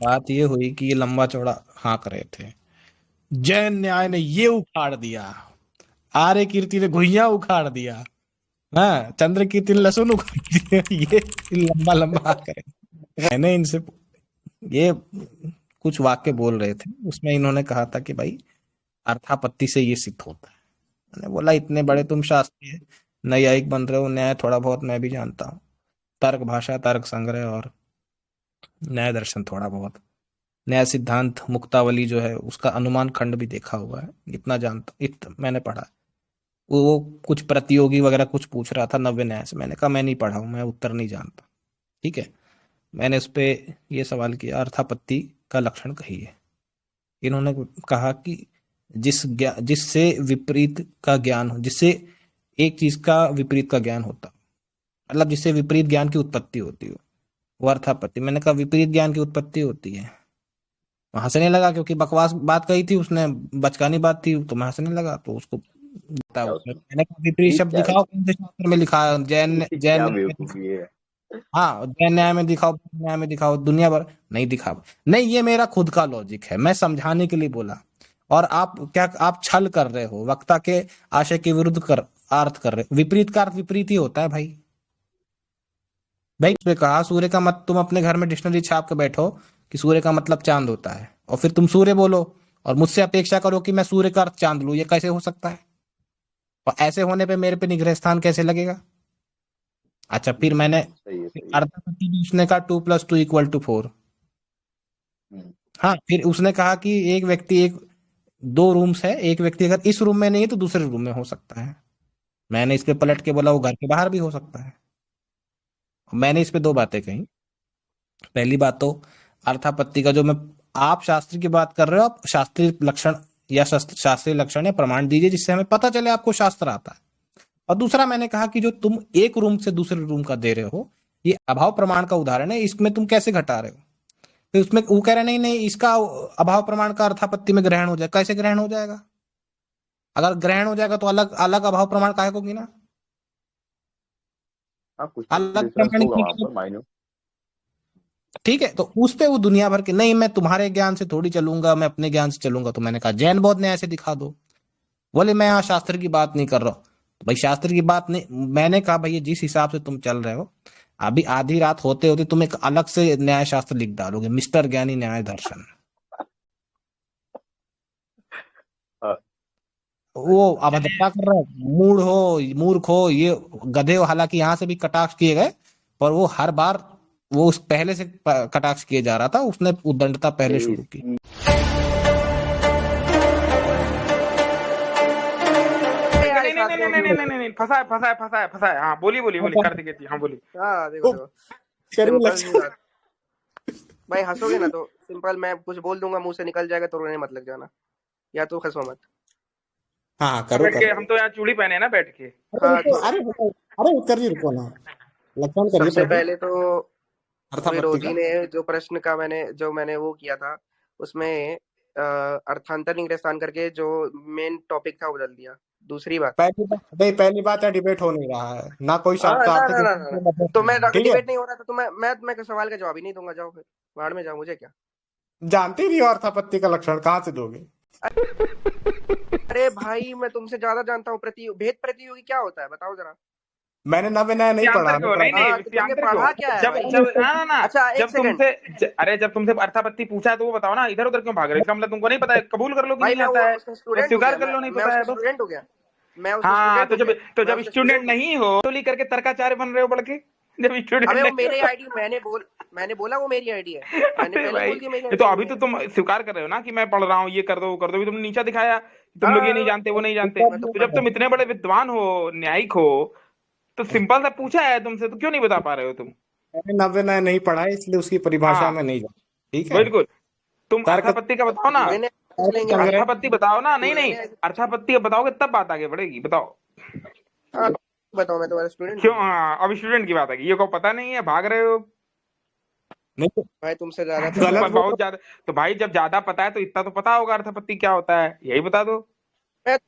बात ये हुई कि ये लंबा चौड़ा हाँक रहे थे, जैन न्याय ने ये उखाड़ दिया, आर्य कीर्ति ने घुइयां उखाड़ दिया, हाँ चंद्र कीर्ति ने लहसुन उखाड़ दिया। ये लंबा लंबा हाँक रहे। मैंने इनसे ये कुछ वाक्य बोल रहे थे, उसमें इन्होंने कहा था कि भाई अर्थापत्ति से ये सिद्ध होता है। मैंने बोला इतने बड़े तुम शास्त्री है, न्यायिक बन रहे हो, न्याय थोड़ा बहुत मैं भी जानता हूँ, तर्क भाषा, तर्क संग्रह और न्याय दर्शन थोड़ा बहुत, न्याय सिद्धांत मुक्तावली जो है उसका अनुमान खंड भी देखा हुआ है, इतना जानता, मैंने पढ़ा है। वो कुछ प्रतियोगी वगैरह कुछ पूछ रहा था नव्य न्याय से, मैंने कहा मैं नहीं पढ़ा हूं, मैं उत्तर नहीं जानता। ठीक है, मैंने उस पे ये सवाल किया, अर्थापत्ति का लक्षण कहिए। इन्होंने कहा कि जिससे विपरीत का ज्ञान हो, जिससे एक चीज का विपरीत का ज्ञान होता, मतलब जिससे विपरीत ज्ञान की उत्पत्ति होती हो, वो अर्थापत्ति। मैंने कहा विपरीत ज्ञान की उत्पत्ति होती है, हंसने लगा क्योंकि बकवास बात कही थी उसने, बचकानी बात थी, तो मैं हंसने लगा, तो उसको बताया क्या उसने। उसमें मैंने कहा विपरीत ये शब्द क्या दिखाओ कौन से शास्त्र में लिखा है, जैन क्या न्याय में दिखाओ। बेवकूफी है। हाँ जैन न्याय में दिखाओ, बौद्ध न्याय में दिखाओ, दुनिया भर नहीं दिखा। नहीं, ये मेरा खुद का लॉजिक है, मैं समझाने के लिए बोला। और आप क्या, आप छल कर रहे हो, वक्ता के आशय के विरुद्ध कर अर्थ कर रहे हो। विपरीत का अर्थ विपरीत ही होता है भाई। भाई उसने कहा सूर्य का मत, तुम अपने घर में डिक्शनरी छाप के बैठो कि सूर्य का मतलब चांद होता है, और फिर तुम सूर्य बोलो और मुझसे अपेक्षा करो कि मैं सूर्य का अर्थ चांद लूं, ये कैसे हो सकता है? और ऐसे होने पे मेरे पे निग्रह स्थान कैसे लगेगा? अच्छा फिर मैंने सही है सही है। अर्थापत्ति भी उसने कहा 2 + 2 = 4। हम्म, हाँ फिर उसने कहा कि एक व्यक्ति, एक दो रूम्स है, एक व्यक्ति अगर इस रूम में नहीं है तो दूसरे रूम में हो सकता है। मैंने इस पे पलट के बोला वो घर के बाहर भी हो सकता है। मैंने इस पे दो बातें कही। पहली बात तो अर्थापत्ति का जो मैं, आप शास्त्र की बात कर रहे हो, आप शास्त्रीय लक्षण या शास्त्रीय लक्षण या प्रमाण दीजिए जिससे हमें पता चले आपको शास्त्र आता है। और दूसरा मैंने कहा कि जो तुम एक रूम से दूसरे रूम का दे रहे हो, ये अभाव प्रमाण का उदाहरण है, इसमें तुम कैसे घटा रहे हो? फिर उसमें वो कह रहे नहीं नहीं, इसका अभाव प्रमाण का अर्थापत्ति में ग्रहण हो जाए, कैसे ग्रहण हो जाएगा? अगर ग्रहण हो जाएगा तो अलग अलग अभाव प्रमाण काहे को गिना? हाँ कुछ तो अलग डिफरेंस प्रमाण होगा की, वहां पर मायने। ठीक है। तो उस पे वो दुनिया भर के, नहीं मैं तुम्हारे ज्ञान से थोड़ी चलूंगा, मैं अपने ज्ञान से चलूंगा। तो मैंने कहा जैन बौद्ध न्याय से दिखा दो। बोले मैं यहाँ शास्त्र की बात नहीं कर रहा हूँ। तो भाई शास्त्र की बात नहीं, मैंने कहा भाई जिस हिसाब से तुम चल रहे हो, अभी आधी रात होते होते तुम एक अलग से न्याय शास्त्र लिख डालोगे, मिस्टर ज्ञानी न्याय दर्शन। हाँ, वो चलिए। अभद्रता कर रहा है, मूड हो, मूर्ख हो, ये गधे हो। हालांकि यहाँ से भी कटाक्ष किए गए, पर वो हर बार वो उस पहले से कटाक्ष किए जा रहा था, उसने उद्दंडता पहले शुरू की। इसकी यार नहीं इस नहीं बात नहीं को नहीं नहीं नहीं नहीं नहीं, फंसा है फंसा है फंसा है फंसा है। हाँ बोली बोली बोली, कर दी हाँ बोली। हाँ देखो देखो करिए सिंपल सी लक्षण। बात। भाई हंसोगे ना तो सिंपल, मैं कुछ बोल दूंगा मुंह से निकल जाएगा तो रोने मत लग जाना, या तो हंसो मत। हाँ करो बैठ के, करो। हम तो यहाँ चूड़ी पहने हैं ना बैठ के। अरे हाँ रुको, तो अरे रुको, अरे करिए, रुको ना, लक्षण करिए सबसे पहले पहले तो अर्थापत्ति विरोधी का। ने जो प्रश्न का मैंने वो किया था, उसमें अर्थांतर निग्रहस्थान करके जो मेन टॉपिक था वो बदल दिया। दूसरी बात, पहली बात है, डिबेट हो नहीं रहा है ना, कोई हाँ ना शास्त्रार्थ ना के ना साथ ना, ना। मतलब तो नहीं मैं है, ठीक है। डिबेट नहीं हो रहा था तो मैं सवाल का जवाब ही नहीं दूंगा, जाओ फिर बाहर में जाओ, मुझे क्या। जानते नहीं हो अर्थापत्ति का लक्षण, कहाँ से दोगे? अरे भाई मैं तुमसे ज्यादा जानता हूँ। भेद प्रतियोगी क्या होता है बताओ जरा। मैंने नव्य न्याय नहीं पढ़ा, विषयांतर मैं क्यों, नहीं नहीं हाँ तो तुमने विषयांतर क्यों? पढ़ा क्या है जब भाई। जब ना ना ना, अच्छा एक जब सेकंड तुमसे अरे जब तुमसे अर्थापत्ति पूछा है तो वो बताओ ना, इधर उधर क्यों भाग रहे हो? इसका मतलब तुमको नहीं पता है, कबूल कर लो कि भाई, नहीं मैं वो आता है, उसका या स्टूडेंट हो स्वीकार गया, कर लो नहीं मैं पता उसका है बस। स्टूडेंट हो गया, मैं उसका हाँ स्टूडेंट तो हो जब, गया, तो मैं जब उसका स्टूडेंट स्टूडेंट हूँ। नहीं हो तो करके तर्काचार्य बन रहे हो बढ़ के, जब स्टूडेंट अबे वो नहीं मेरे हो। आईडी, मैंने बोला वो मेरी आईडी है, मैंने अरे पहले भाई, बोल दिया मेरी ये तो आईडी अभी नहीं तो है। तुम स्वीकार कर रहे हो ना कि मैं पढ़ रहा हूँ, ये कर दो वो कर दो, अभी तुमने नीचा दिखाया कि तुम लोग ये नहीं हाँ जानते वो नहीं जानते। मैं तो तो जब तुम इतने बड़े विद्वान हो, न्यायिक हो, तो सिंपल सा पूछा है तुमसे, तो क्यों नहीं बता पा रहे हो तुम? मैंने नव्य न्याय नहीं पढ़ा है, इसलिए उसकी परिभाषा हाँ में नहीं जानता, ठीक है। बिल्कुल। तुम तर्क, अर्थापत्ति का बताओ ना, यूएनए तर्क लेंगे भाई, संग्रह। अर्थापत्ति बताओ ना, नहीं नहीं, यूएनए। अर्थापत्ति बताओगे तब बात आगे बढ़ेगी, बताओ। हाँ बताओ, मैं तुम्हारा स्टूडेंट क्यों? हूँ। हाँ अब स्टूडेंट की बात है, ये को पता नहीं है, भाग रहे हो। नहीं तो भाई तुमसे ज्यादा तो पता है। गलत बोल बहुत ज्यादा, तो भाई जब ज्यादा पता है तो इतना तो पता होगा अर्थापत्ति क्या होता है, यही बता दो। मैं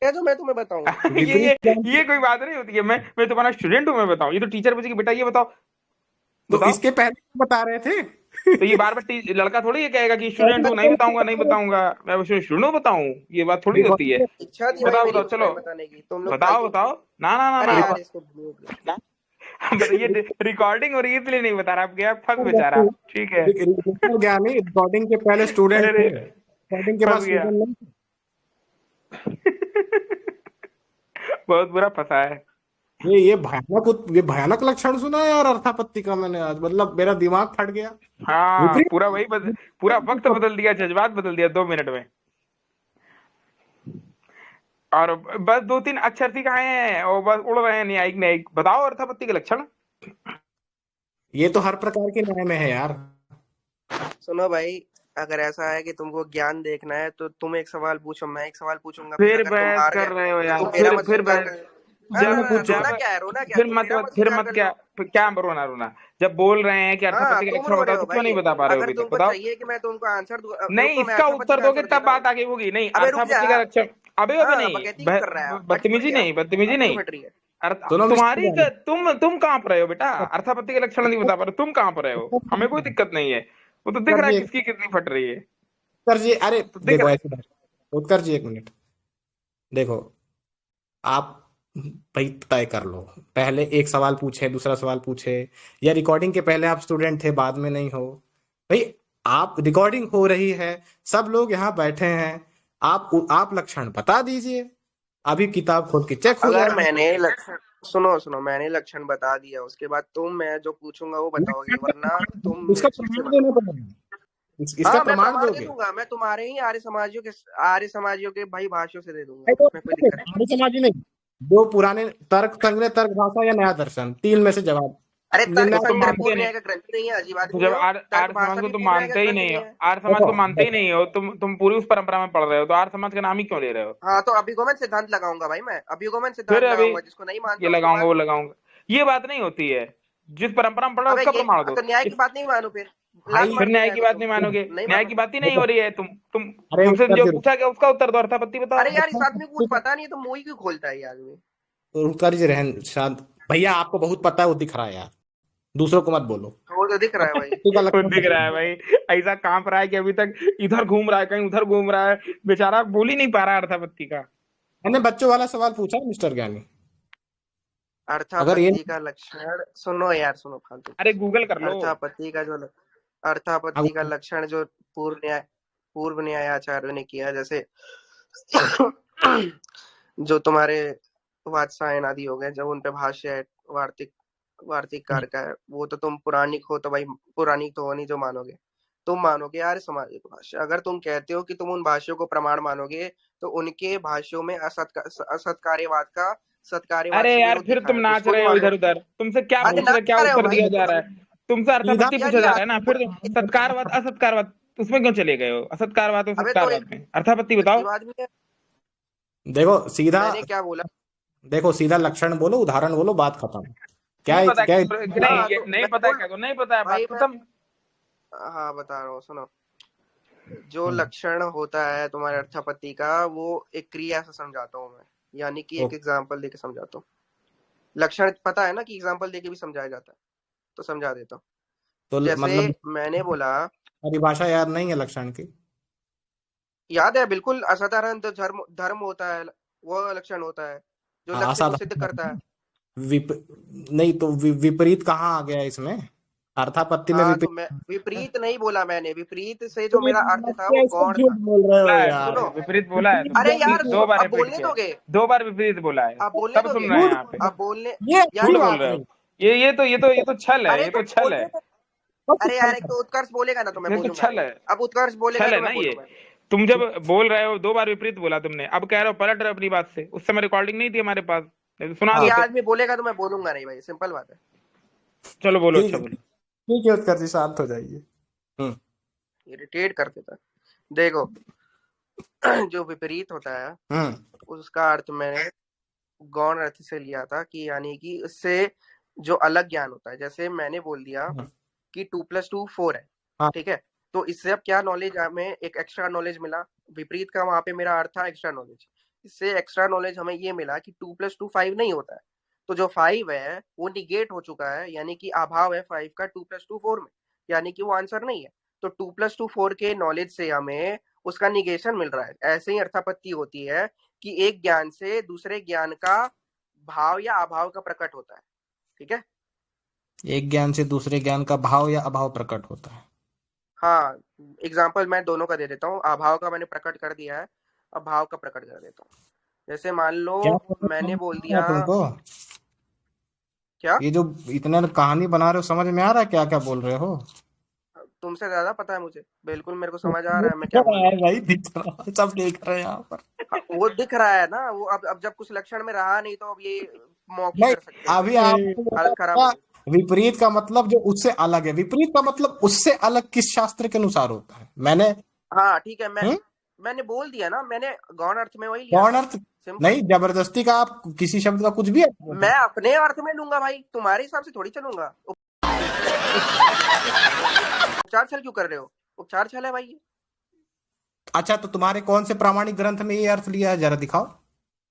कह दो, मैं तुम्हें बताऊंगा। ये विपरीत ये ज्ञान ये कोई बात नहीं होती है, मैं तुम्हारा स्टूडेंट हूँ, मैं बताऊं? ये तो टीचर पूछे कि बेटा ये बताओ, तो बताओ। इसके पहले क्यों बता रहे थे? तो ये बार बार लड़का थोड़ी ये कहेगा कि स्टूडेंट हूँ, नहीं बताऊंगा नहीं बताऊंगा, मैं स्टूडेंट बताऊं, ये बात थोड़ी होती है। इच्छा थी भाई बताओ मेरी बताओ, चलो उसमें बताने की, तुम लोग बताओ फालतू। बताओ। ना ना ना अरे ना यार इसको म्यूट कर। बताइए। रिकॉर्डिंग हो रही है इसलिए नहीं बता रहा, आप गया फंस बेचारा, ठीक है। ज्ञानी रिकॉर्डिंग के पहले स्टूडेंट अरे थे, रिकॉर्डिंग के बाद फंस गया। स्टूडेंट नहीं थे। बहुत बुरा फंसा है। ये भयानक लक्षण सुना है यार अर्थापत्ति का मैंने आज, मतलब मेरा दिमाग फट गया। हाँ विपरीत पूरा वही पूरा वक्त बदल दिया, जज्बात बदल दिया 2 मिनट में। और बस 2-3 अक्षर सिखाए हैं और बस उड़ रहे हैं न्यायिक न्यायिक। बताओ अर्थापत्ति के लक्षण। ये तो हर प्रकार के न्याय में है यार। सुनो भाई, अगर ऐसा है कि तुमको ज्ञान देखना है तो तुम एक सवाल पूछो, मैं एक सवाल पूछूंगा, फिर फिर अगर तुम बहस हार कर गए रहे हो यार, तो मेरा मत फिर स्वीकार बहस। कर लो। ना ना ना, जब रोना क्या है, तुम मेरा मत फिर स्वीकार मत कर क्या, लो। क्या जब बोल रहे हैं कि हाँ अर्थापत्ति के तुम लक्षण रो रहे बताओ हो तो क्यों भाई। नहीं बता पा रहे हो अगर अभी तक, तुमको बताओ। चाहिए कि मैं तुमको आंसर दूं, नहीं रुको मैं इसका अर्थापत्ति उत्तर का दोगे आंसर तब देता हूँ। बात आगे होगी। नहीं अबे रुक जा। अर्थापत्ति का लक्षण। अबे हाँ नहीं बकैती क्यों कर रहा है, फट क्यों बदतमीजी रही है, नहीं, बदतमीजी आंख क्यों नहीं। फट रही है। सुनो मिस्टर तुम्हारी ज्ञानी, तुम कहाँ पर रहे हो बेटा, अर्थापत्ति के लक्षण नहीं बता पा रहे, तुम कहाँ पर रहे हो, हमें कोई दिक्कत नहीं है। वो तो दिख उत्तर रहा है जी, किसकी कितनी फट रही है, उत्तर जी, अरे तो दिख देखो रहा ऐसी बात, उत्तर जी एक मिनट, देखो आप भाई तय कर लो, पहले एक सवाल पूछे दूसरा सवाल पूछे, या रिकॉर्डिंग के पहले आप स्टूडेंट थे बाद में नहीं हो भाई। आप रिकॉर्डिंग हो रही है, सब लोग यहाँ बैठे हैं, आप लक्षण बता दीजिए, अभी किताब खोल के चेक हो अगर जाएगा। मैंने लक्षण, सुनो सुनो, मैंने लक्षण बता दिया, उसके बाद तुम मैं जो पूछूंगा वो बताओगे, वरना तुम इसका मेरे ठीक से प्रमाण देना बताओ। पड़ेगा, इसका हाँ मैं प्रमाण प्रमाण दे दोगे। दूंगा, मैं तुम्हारे ही आर्य समाजियों के भाई भाष्यों से दे दूंगा, नहीं उसमें कोई तो दिक्कत नहीं। आर्य समाजी नहीं, जो पुराने तर्क संग्रह, तर्क भाषा या नया दर्शन, तीन में से जवाब। अरे तर्क वो तो संग्रह मानते पूर्व नहीं। न्याय का ग्रंथ नहीं है, अजीब तो आदमी जब हो। तर्क आर्य समाज भाषा को भी तुम पूर्व न्याय का मानते ही ग्रंथ नहीं नहीं हो, है। आर्य समाज देखो को मानते ही नहीं हो, तुम पूरी उस परंपरा में पढ़ रहे हो, तो आर्य समाज का नाम ही क्यों ले रहे हो। हाँ तो अभिगमन सिद्धांत लगाऊंगा भाई, मैं अभिगमन फिर सिद्धांत अभी लगाऊंगा, जिसको नहीं ये मानता उसको लगाऊंगा वो मान लो। लगाऊंगा, ये बात नहीं होती है। जिस परंपरा में पढ़ा अबे उसका ये प्रमाण दो। तो न्याय की इस बात नहीं मानो, फिर लात भाई, फिर मार दूं न्याय न्याय की को, बात तुम नहीं मानोगे, नहीं न्याय की मानो। बात ही नहीं देखो हो रही है। अरे तुमसे उत्तर जो जी, पूछा गया उसका उत्तर दो, अर्थापत्ति अरे बताओ। यार इस आदमी को कुछ पता नहीं है तो मुंह ही क्यों खोलता है ये आदमी। उत्तर जी रहन शांत, भैया आपको बहुत पता है, वो दिख रहा है यार, दूसरों को मत बोलो। वो तो दिख रहा है भाई। अर्थापत्ति का वो लक्षण दिख रहा है भाई, ऐसा कांप रहा है कि अभी तक इधर घूम रहा है कहीं उधर घूम रहा है, बेचारा बोल ही नहीं पा रहा है अर्थापत्ति का। मैंने बच्चों वाला सवाल पूछा है मिस्टर ज्ञानी, अगर ये अर्थापत्ति का लक्षण सुनो यार, सुनो फालतू। अरे गूगल कर लो। अर्थापत्ति का जो अर्थापत्ति का लक्षण जो पूर्व न्यायाचार्यों ने किया, जैसे जो तुम्हारे वात्सायन आदि हो गए, जब उन पे भाष्य है, वार्तिक वार्तिककार का है, वो तो तुम पुराणिक हो तो भाई, पुराणिक तो हो नहीं जो मानोगे, तुम मानोगे यार सामाजिक भाष्य। अगर तुम कहते हो कि तुम उन भाष्यों को प्रमाण मानोगे तो उनके भाष्यों में असत्कार्यवाद का सत्कार्यवाद अरे से यार विरोध फिर दिखा तुम है, नाच उसको भी रहे हो इधर मानोगे। उधर, तुमसे क्या अरे पूछ रहे, क्या ना रहे हो उत्तर भाई, दिया जा रहा है, तुमसे सीधा अर्थापत्ति यार पूछा ये जा रहा है ना, आदमी फिर सत्कारवाद असत्कारवाद उसमें क्यों चले गए हो, असत्कारवाद और अबे तो सत्कारवाद में अर्थापत्ति बताओ। अजीब आदमी है। देखो सीधा, मैंने क्या बोला। देखो सीधा लक्षण बोलो, उदाहरण बोलो, बात खत्म। क्या नहीं पता क्या है नहीं, हाँ तो नहीं मैं पता है बोल क्या, तो नहीं पता है, भाई बात मैं, खत्म। हाँ बता रहा हूँ सुनो। जो हम्म, लक्षण होता है तुम्हारे अर्थापत्ति का, वो एक क्रिया से समझाता हूँ मैं, यानी कि एक ओके, एग्जाम्पल देके समझाता हूँ। लक्षण पता है ना कि एग्जाम्पल देके भी समझाया जाता है, तो समझा देता हूँ। तो जैसे मतलब मैंने बोला, परिभाषा याद नहीं है लक्षण की। याद है बिल्कुल, असाधारण जो धर्म धर्म होता है वो लक्षण होता है, जो हाँ, लक्ष्य को सिद्ध करता असाधारण है। विप, नहीं तो विपरीत कहाँ आ गया इसमें, अर्थापत्ति में हाँ तो विपरीत। मैं विपरीत नहीं बोला, मैंने विपरीत से जो मेरा अर्थ था वो कैसे गौण झूठ था। बोल रहे हो बोला है यार, सुनो, विपरीत बोला है विपरीत अरे तुमने, यार बोलते दो बार अब रिपीट बोलने किया है, दोगे, 2 बार विपरीत बोला है, अब बोलने सब दोगे, सुन रहे हैं झूठ, यहाँ पे। अब बोलने, ये यार अच्छी झूठ बात बोल रहे नहीं। हो, ये तो छल है, अरे ये तो तो छल बोलने है, दो। बस अरे छल यार एक कर, तो उत्कर्ष बोलेगा ना तो मैं ये तो बोलूंगा छल नहीं, है, अब उत्कर्ष बोलेगा छल है तो ना मैं ये। बोलूंगा नहीं। तुम जब बोल रहे हो 2 बार विपरीत बोला तुमने, अब कह रहे हो पलट रहे हो अपनी बात से, उस समय रिकॉर्डिंग नहीं थी हमारे पास, नहीं तो सुना अब ये हाँ, देते। आदमी बोलेगा तो मैं बोलूंगा नहीं भाई, सिंपल बात है। चलो बोलो, ठीक अच्छा है, बोलो। ठीक है उत्कर्ष जी, शांत हो जाइए। हम्म इरिटेट कर देता है। देखो जो विपरीत होता है हम्म उसका अर्थ मैंने गौण अर्थ से लिया था, कि यानी कि उससे जो अलग ज्ञान होता है। जैसे मैंने बोल दिया हम्म, कि 2+2 4 है, हाँ, ठीक है, तो इससे अब क्या नॉलेज, हमें एक एक्स्ट्रा नॉलेज मिला। विपरीत का वहां पे मेरा अर्थ था एक्स्ट्रा नॉलेज, इससे एक्स्ट्रा नॉलेज हमें ये मिला कि 2+2 5 नहीं होता है। तो जो 5 है वो निगेट हो चुका है, यानी कि अभाव है 5 का 2+2 4 में, यानी कि वो आंसर नहीं है। तो 2+2 4 के नॉलेज से हमें उसका निगेशन मिल रहा है। ऐसे ही अर्थापत्ति होती है कि एक ज्ञान से दूसरे ज्ञान का भाव या अभाव का प्रकट होता है। ठीक है। एक ज्ञान से दूसरे ज्ञान का भाव या अभाव प्रकट होता है। हाँ, एग्जाम्पल मैं दोनों का दे देता हूँ। अभाव का मैंने प्रकट कर दिया है, अब भाव का प्रकट कर देता हूँ। जैसे मान लो क्या बोल रहे हो, मैंने समझ बोल में आ दिया रहा है तुमको? क्या, ये जो इतने कहानी बना रहे हो, समझ में आ रहा है क्या क्या बोल रहे हो? तुमसे ज्यादा पता है मुझे, बिल्कुल मेरे को समझ आ वो रहा है मैं दिख क्या रहा बोल रहा है हूँ। भाई, दिख रहा है, सब देख रहे हैं यहाँ पर। हाँ, वो दिख रहा है ना, वो अब जब कुछ लक्षण में रहा नहीं तो अब ये मौखी नहीं, कर सकते हो अभी तुम, आपको बता हालत खराब हो दिया, गई। विपरीत का मतलब जो उससे अलग है। विपरीत का मतलब उससे अलग किस शास्त्र के अनुसार होता है? मैंने हाँ ठीक है, हम्म मैंने बोल दिया ना, मैंने गौण अर्थ में वही लिया गौण था, अर्थ सिंपल। नहीं, जबरदस्ती का आप किसी शब्द का कुछ भी अर्थ बोल मैं सकते अपने अर्थ में लूंगा भाई, तुम्हारे हिसाब से थोड़ी चलूंगा। उपचार छल क्यों कर रहे हो, उपचार छल है भाई ये। हो। अच्छा, तो तुम्हारे कौन से प्रामाणिक ग्रंथ में ये अर्थ लिया है, जरा दिखाओ।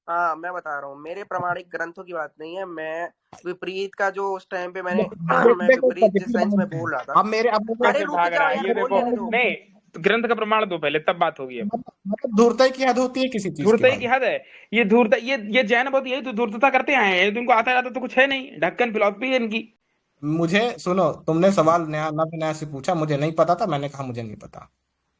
हाँ मैं बता रहा हूँ, मेरे प्रामाणिक ग्रंथों की बात नहीं है, मैं विपरीत का जो उस टाइम पे मैंने मैं देखो विपरीत जिस पॉजिटिव सेंस में मानते हैं। बोल रहा था। अब मेरे अरे कैसे रुक भाग जा रहा है यार, ये बोल देखो। लेने दो। नहीं, तो ग्रंथ का प्रमाण दो पहले, तब बात होगी। अब मतलब धूर्त की हद होती है किसी चीज की धूर्तता भाई। की हद है। ये धूर्त, ये जैन बहुत यही तो धूर्तता करते आए हैं। तुमको आता जाता तो कुछ है नहीं, ढक्कन फिलॉसफी है इनकी। मुझे सुनो, तुमने सवाल नया नव नया से पूछा, मुझे नहीं पता था, मैंने कहा मुझे नहीं पता।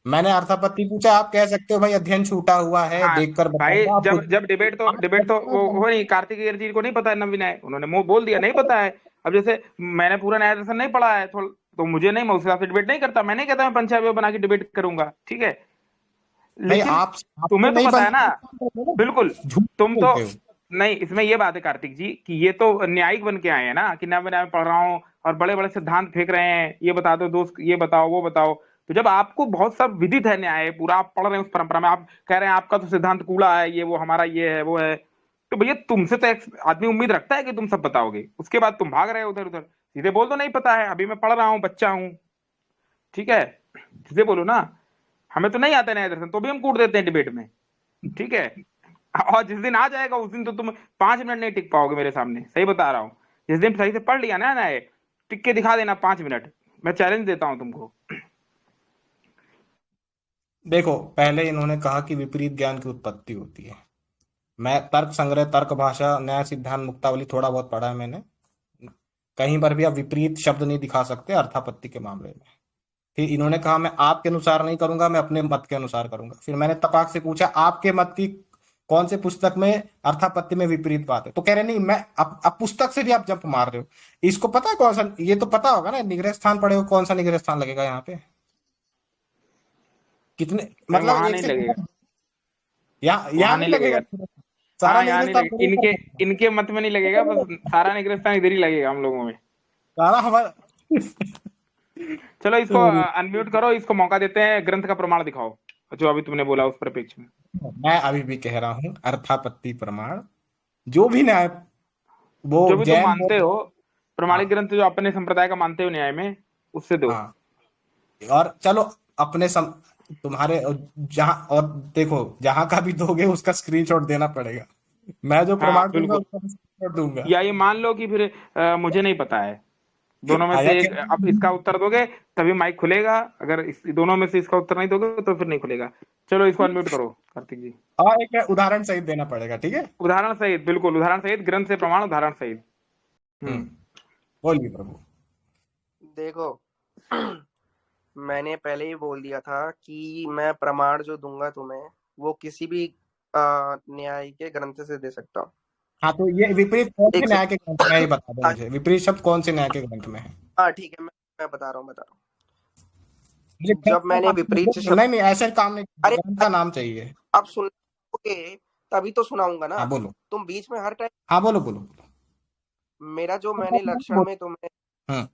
मैंने अर्थापत्ति पूछा, आप कह सकते हो भाई अध्ययन छूटा हुआ है, हाँ देखकर भाई, बताऊंगा, आप जब कुछ जब डिबेट तो वो हो नहीं, कार्तिक जी को नहीं पता है, नव विनय उन्होंने मुंह बोल दिया नहीं पता है। अब जैसे मैंने पूरा न्याय दर्शन नहीं पढ़ा है तो मुझे नहीं, मैं उस हिसाब से डिबेट नहीं करता। मैं नहीं कहता मैं पंचायत बना के डिबेट करूंगा, ठीक है। नहीं, लेकिन आपको तुम्हें तो नहीं पता है ना, बनता, बिल्कुल। झूठ तुम तो बोलते हो। नहीं, इसमें ये बात है कार्तिक जी कि ये तो न्यायिक बन के आए हैं ना, कि नया मैं पढ़ रहा हूँ और बड़े बड़े सिद्धांत फेंक रहे हैं, ये बता दो दोस्त, ये बताओ वो बताओ। तो जब आपको बहुत सब विदित है न्याय, पूरा आप पढ़ रहे हैं उस परंपरा में, आप कह रहे हैं आपका तो सिद्धांत कूड़ा है, ये वो हमारा ये है वो है, तो भैया तुमसे तो एक आदमी उम्मीद रखता है कि तुम सब बताओगे। उसके बाद तुम भाग रहे हो उधर उधर, सीधे बोल दो नहीं पता है, अभी मैं पढ़ रहा हूँ, बच्चा हूँ, ठीक है, सीधे बोलो ना। हमें तो नहीं आता न्याय दर्शन, तो भी हम कूट देते हैं डिबेट में, ठीक है। और जिस दिन आ जाएगा उस दिन तो तुम 5 मिनट नहीं टिक पाओगे मेरे सामने, सही बता रहा हूँ। जिस दिन सही से पढ़ लिया ना ये, टिक के दिखा देना 5 मिनट, मैं चैलेंज देता हूँ तुमको। देखो, पहले इन्होंने कहा कि विपरीत ज्ञान की उत्पत्ति होती है। मैं तर्क संग्रह, तर्क भाषा, न्याय सिद्धांत, मुक्तावली थोड़ा बहुत पढ़ा है मैंने। कहीं पर भी आप विपरीत शब्द नहीं दिखा सकते अर्थापत्ति के मामले में। फिर इन्होंने कहा मैं आपके अनुसार नहीं करूंगा, मैं अपने मत के अनुसार करूंगा। फिर मैंने तपाक से पूछा आपके मत की कौन से पुस्तक में अर्थापत्ति में विपरीत बात है, तो कह रहे नहीं, मैं अब पुस्तक से भी आप जंप मार रहे हो। इसको पता है कौन सा, ये तो पता होगा ना, निग्रह स्थान पढ़े हो, कौन सा निग्रह स्थान लगेगा यहाँ पे? कितने, नहीं मतलब वहां एक नहीं से लगेगा, यहाँ वहां नहीं नहीं लगेगा। लगेगा। सारा हाँ यहाँ निग्रह नहीं स्थान लगेगा, मेरे ऊपर इनके लगेगा। इनके मत में नहीं लगेगा, बस सारा निग्रह इधर ही लगेगा हम लोगों में। सारा हमारा चलो इसको अनम्यूट करो, इसको मौका देते हैं, ग्रंथ का प्रमाण दिखाओ जो अभी तुमने बोला उस परिप्रेक्ष्य में। मैं अभी भी कह रहा हूँ, अर्थापत्ति प्रमाण जो भी न्याय, वो जो भी तुम जैन मानते बोध, हो, प्रमाणिक हाँ ग्रंथ जो अपने संप्रदाय का मानते हो न्याय में, उससे दो। हाँ। और चलो अपने तुम्हारे जहां, और देखो जहां का भी दोगे उसका स्क्रीनशॉट देना पड़ेगा। मैं जो हाँ प्रमाण दूंगा बिल्कुल। उसका स्क्रीनशॉट दूंगा। या ये मान लो कि फिर मुझे नहीं पता है, दोनों में आया से एक, क्या? अब इसका उत्तर दोगे तभी माइक खुलेगा, अगर दोनों में से इसका उत्तर नहीं दोगे तो फिर नहीं खुलेगा। चलो इसको अनम्यूट करो कार्तिक जी। और एक उदाहरण सहित देना पड़ेगा, ठीक है? उदाहरण सहित, बिल्कुल उदाहरण सहित, ग्रंथ से प्रमाण उदाहरण सहित। हम्म, बोलिए प्रभु। देखो मैंने पहले ही बोल दिया था कि मैं प्रमाण जो दूंगा तुम्हें वो किसी भी न्याय के ग्रंथ से दे सकता हूँ। हाँ, तो ये विपरीत कौन से एक न्याय के ग्रंथ में है, ये बता दो हाँ मुझे, विपरीत शब्द कौन से न्याय के ग्रंथ में है? हाँ, ठीक है, मैं बता रहा हूँ। मुझे जब ग्रंथ का मैंने नाम विपरीत चाहिए। शब्द, नहीं नहीं, ऐसे काम नहीं, अरे ग्रंथ का नाम चाहिए। अब सुनोगे तभी तो सुनाऊंगा ना, हाँ बोलो। तुम बीच में हर टाइम। हाँ बोलो बोलो बोलो। मेरा जो मैंने लक्षण में तुम्हें, हम्म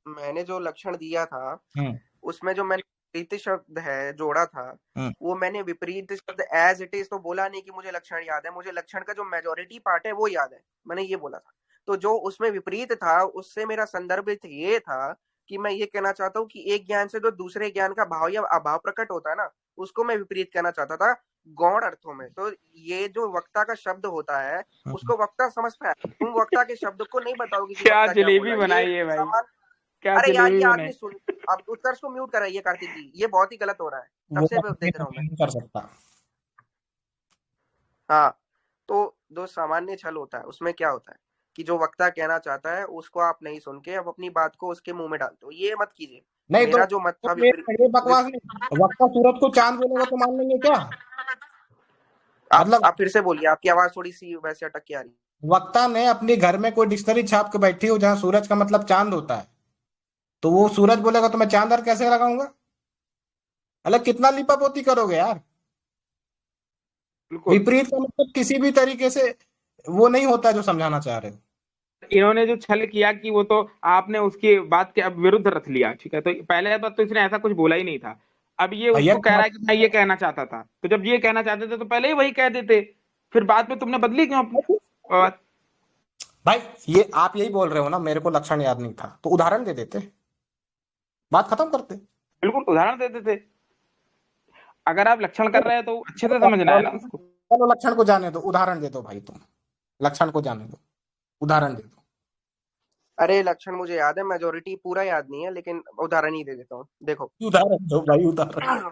मैंने जो लक्षण दिया था हम्म उसमें जो मैंने विपरीत शब्द है जोड़ा था, हम्म वो मैंने विपरीत शब्द एज इट इज तो बोला नहीं कि मुझे लक्षण याद है, मुझे लक्षण का जो मेजोरिटी पार्ट है वो याद है, मैंने ये बोला था। तो जो उसमें विपरीत था उससे मेरा संदर्भ ये था कि मैं ये कहना चाहता हूँ कि एक ज्ञान से जो दूसरे ज्ञान का भाव या अभाव प्रकट होता है ना, उसको मैं विपरीत कहना चाहता था गौण अर्थों में। तो ये जो वक्ता का शब्द होता है हम्म। उसको वक्ता समझता है, तुम वक्ता के शब्द को नहीं बताओगे कि क्या वक्ता क्या बोला, जलेबी ये बनाई है भाई। सामान क्या अरे चले यार हुए ये उन्हें। आदमी सुन, आप उत्कर्ष को म्यूट कराइए कार्तिक जी, ये बहुत ही गलत हो रहा है, तब वो से अपने देख रहा हूँ मैं। नहीं कर सकता। हाँ, तो जो सामान्य छल होता है उसमें क्या होता है कि जो वक्ता कहना चाहता है उसको आप नहीं सुन के अब अपनी बात को उसके मुंह में डालते हो, ये मत कीजिए। नहीं तो मेरा जो मत था ये बकवास नहीं, वक्ता सूरज को चांद बोलेगा तो मान लेंगे क्या? मतलब आप फिर से बोलिए, आपकी आवाज थोड़ी सी वैसे अटक के आ रही है। वक्ता ने अपने घर में कोई डिक्शनरी छाप के बैठी हो जहां सूरज का मतलब चांद होता है, तो वो सूरज बोलेगा तो मैं चांद अर्थ कैसे लगाऊंगा? अलग कितना लिपापोती करोगे यार? बिल्कुल। विपरीत का मतलब किसी भी तरीके से वो नहीं होता जो समझाना चाह रहे हो। इन्होंने जो छल किया कि वो तो आपने उसकी बात के अब विरुद्ध रख लिया, ठीक है, तो पहले बात तो इसने ऐसा कुछ बोला ही नहीं था। अब ये भैया उसको कह रहा है कि मैं ये कहना चाहता था, तो जब ये कहना चाहते थे तो पहले ही वही कह देते, फिर बाद में तुमने बदली क्यों अपनी बात? भाई ये आप यही बोल रहे हो ना, मेरे को लक्षण याद नहीं था, तो उदाहरण दे देते, बात खत्म करते। बिल्कुल उदाहरण देते थे। अगर आप लक्षण कर रहे हैं तो अच्छे से समझना है ना उसको। चलो लक्षण को जाने दो, उदाहरण दे दो भाई, तुम लक्षण को जाने दो, उदाहरण दे दो। अरे लक्षण मुझे याद है, मेजोरिटी पूरा याद नहीं है, लेकिन उदाहरण ही दे देता हूँ। देखो उदाहरण दो भाई, उदाहरण।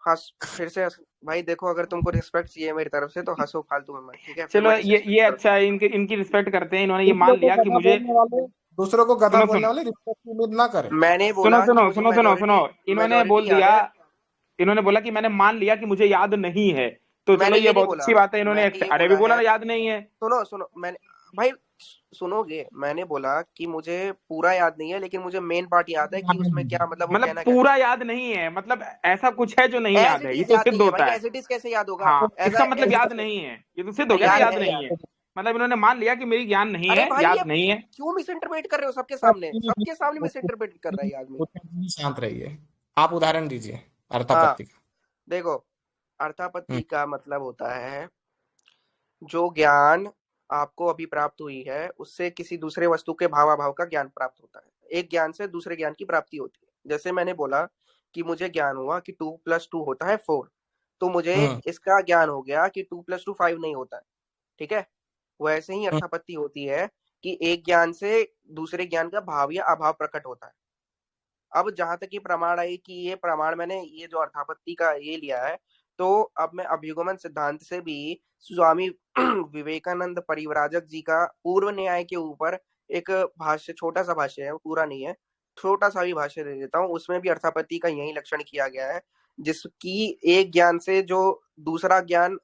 हंस, फिर से हंस भाई। देखो अगर तुमको रिस्पेक्ट चाहिए मेरी तरफ से तो हंसो फालतू में मत, ठीक है? फिर चलो मैं ये डिसरिस्पेक्ट करूँ। अच्छा है, इनकी इनकी रिस्पेक्ट करते हैं। इन्होंने ये दूसरों मान को लिया कि गधा मुझे, बोलने वाले, दूसरों को गधा सुनो बोलने सुनो वाले रिस्पेक्ट की उम्मीद ना करें। मैंने सुनो बोला कि सुनो मुझे सुनो सुनो सुनो, इन्होंने बोल मेजोरिटी याद दिया, है। इन्होंने बोला कि मैंने मान लिया कि मुझे याद नहीं है, तो चलो मैंने ये ये नहीं बहुत बोला, अच्छी बात है, इन्होंने मैंने ये अरे भी बोला बोला है, ना याद नहीं है। सुनो सुनो, मैंने भाई सुनोगे, मैंने बोला कि मुझे पूरा याद नहीं है लेकिन मुझे मेन पार्ट याद है कि उसमें क्या मतलब वो मतलब कहना क्या पूरा चाहता याद नहीं है, मतलब ऐसा कुछ है जो नहीं है। एज याद इट है, ये इज तो याद सिद्ध नहीं है होता भाई, है। एज इट इज कैसे याद होगा? हाँ, एज इसका मतलब एज इट याद इज नहीं है, ये तो सिद्ध हो गया कि याद याद है नहीं है। यार। मतलब इन्होंने मान लिया कि मेरी ज्ञान नहीं अरे है, भाई ये याद नहीं है। क्यों मिस इंटरप्रेट कर रहे हो सबके सामने? सबके सामने मिस इंटरप्रेट कर रहा है ये आदमी। शांत रहिए, आप उदाहरण दीजिए हाँ, अर्थापत्ति का। देखो अर्थापत्ति हम्म, का मतलब होता है जो ज्ञान आपको अभी प्राप्त हुई है उससे किसी दूसरे वस्तु के भावाभाव का ज्ञान प्राप्त होता है। एक ज्ञान से दूसरे ज्ञान की प्राप्ति होती है। जैसे मैंने बोला कि मुझे ज्ञान हुआ कि 2+2 होता है 4, तो मुझे हम्म, इसका ज्ञान हो गया कि 2+2 5 नहीं होता है, ठीक है? वैसे ही हम्म, अर्थापत्ति होती है कि एक ज्ञान से दूसरे ज्ञान का भाव या अभाव प्रकट होता है। अब जहां तक ये प्रमाण आई कि ये प्रमाण मैंने ये जो अर्थापत्ति का ये लिया है, तो अब मैं अभ्युगमन सिद्धांत से भी स्वामी विवेकानंद परिव्राजक जी का पूर्व न्याय के ऊपर एक भाष्य, छोटा सा भाष्य है, पूरा नहीं है, छोटा सा भी भाष्य दे देता हूँ। उसमें भी अर्थापत्ति का यही लक्षण किया गया है, जिसकी एक ज्ञान से जो दूसरा ज्ञान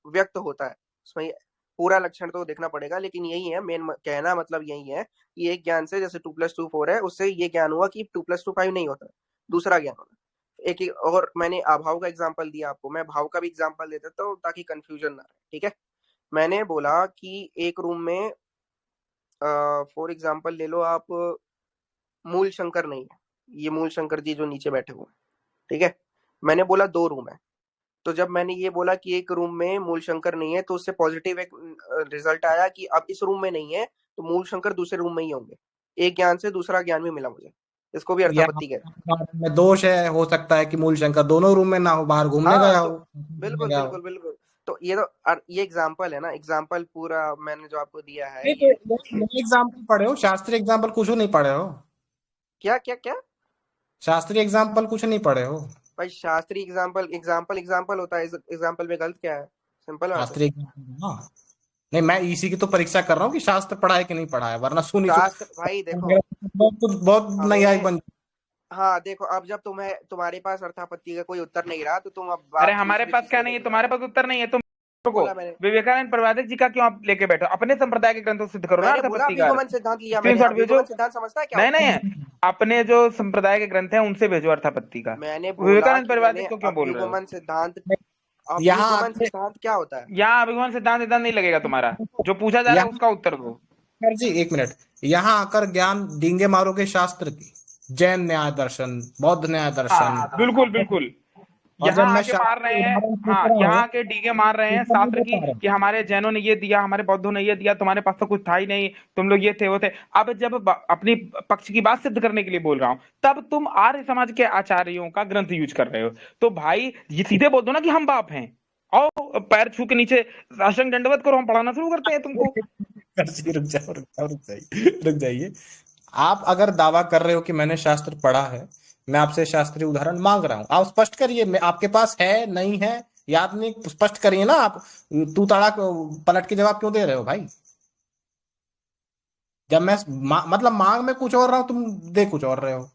व्यक्त होता है, उसमें पूरा लक्षण तो देखना पड़ेगा, लेकिन यही है मेन कहना, मतलब यही है कि एक ज्ञान से जैसे 2+2 4 है, उससे ये ज्ञान हुआ कि 2+2 5 नहीं होता, दूसरा ज्ञान होना। एक और मैंने अभाव का एग्जांपल दिया आपको, मैं भाव का भी एग्जांपल दे देता हूँ ताकि कंफ्यूजन ना रहे, ठीक है? मैंने बोला कि एक रूम में फॉर एग्जांपल ले लो आप, मूल शंकर नहीं है, ये मूल शंकर जी जो नीचे बैठे हुए हैं, ठीक है? मैंने बोला 2 रूम है, तो जब मैंने ये बोला कि एक रूम में मूल शंकर नहीं है, तो उससे पॉजिटिव एक रिजल्ट आया कि अब इस रूम में नहीं है तो मूल शंकर दूसरे रूम में ही होंगे। एक ज्ञान से दूसरा ज्ञान भी मिला मुझे, इसको भी या अर्थापत्ति कहते हैं। में दोष है, हो सकता है कि मूल शंकर दोनों रूम में ना हो, बाहर घूमने हाँ गया तो हो, घूमने बिल्कुल गया हो। बिल्कुल बिल्कुल, तो ये तो ये एग्जाम्पल है ना, एग्जाम्पल पूरा मैंने जो आपको दिया है नहीं ये तो नए एग्जाम्पल पढ़े हो, शास्त्रीय एग्जाम्पल कुछ नहीं पढ़े हो? क्या क्या क्या? शास्त्रीय एग्जाम्पल कुछ नहीं पढ़े हो? भाई शास्त्रीय एग्जाम्पल एग्जाम्पल एग्जाम्पल होता है, एग्जाम्पल में गलत क्या है? सिंपल बात है। शास्त्रीय एग्जाम्पल, हाँ। नहीं मैं इसी की तो परीक्षा कर रहा हूँ कि शास्त्र पढ़ा है कि नहीं पढ़ा है, वरना सुनी तो शास्त्र भाई देखो, बहुत नैयायिक हमें बन। हाँ देखो, अब जब तुम्हें तुम्हारे पास अर्थापत्ति का कोई उत्तर नहीं रहा तो तुम अब अरे बात हमारे दूसरी पास चीज क्या पे नहीं है, लेके तुम्हारे जाते पास उत्तर नहीं है, तुम हो। को बोला मैंने विवेकानंद परिव्राजक जी का क्यों आप लेके बैठो? अपने संप्रदाय के ग्रंथों से सिद्ध करो ना मैंने बोला अर्थापत्ति का अभ्युगमन सिद्धांत लिया, मैंने स्क्रीनशॉट भेजो। अभ्युगमन सिद्धांत समझता है क्या नहीं होता है? नहीं, अपने जो संप्रदाय के ग्रंथ हैं उनसे भेजो अर्थापत्ति का। मैंने बोला विवेकानंद कि मैंने परिव्राजक को क्यों बोल रहे हो? अभ्युगमन सिद्धांत, यहाँ अभ्युगमन आके सिद्धांत क्या होता है? यहाँ अभिगमन सिद्धांत सिद्धांत नहीं लगेगा तुम्हारा, जो पूछा जा रहा है यहाँ उसका उत्तर दो। सर जी एक मिनट, यहाँ आकर ज्ञान डींगे मारोगे शास्त्र की, जैन न्याय दर्शन, बौद्ध न्याय दर्शन, हाँ बिल्कुल बिल्कुल, और जब यहाँ मैं आके मार शास्त्र रहे के हैं। उदाहरण पूछ हाँ, रहा यहाँ हूँ, आके डीगे मार रहे हैं उत्तर नहीं शास्त्र दे की पा रहे। कि हमारे जैनों ने ये दिया, हमारे बौद्धों ने ये दिया, तुम्हारे पास तो कुछ था ही नहीं, तुम लोग ये थे वो थे। अब जब अपनी पक्ष की बात सिद्ध करने के लिए बोल रहा हूँ, तब तुम आर्य समाज के आचार्यों का ग्रंथ यूज कर रहे हो। तो भाई ये सीधे बोल दो ना कि हम बाप हैं, और पैर छू के नीचे साष्टांग दंडवत करो, हम पढ़ाना शुरू करते हैं तुमको। सर जी रुक जाओ, रुक जाइए, रुक जाइए। आप अगर दावा कर रहे हो कि मैंने शास्त्र पढ़ा है, मैं आपसे शास्त्रीय उदाहरण मांग रहा हूं, आप स्पष्ट करिए। मैं आपके पास है नहीं है याद नहीं, स्पष्ट करिए ना आप। तू तड़ाक पलट के जवाब क्यों दे रहे हो भाई? जब मैं मतलब मांग में कुछ और रहा हूं, तुम दे कुछ और रहे हो।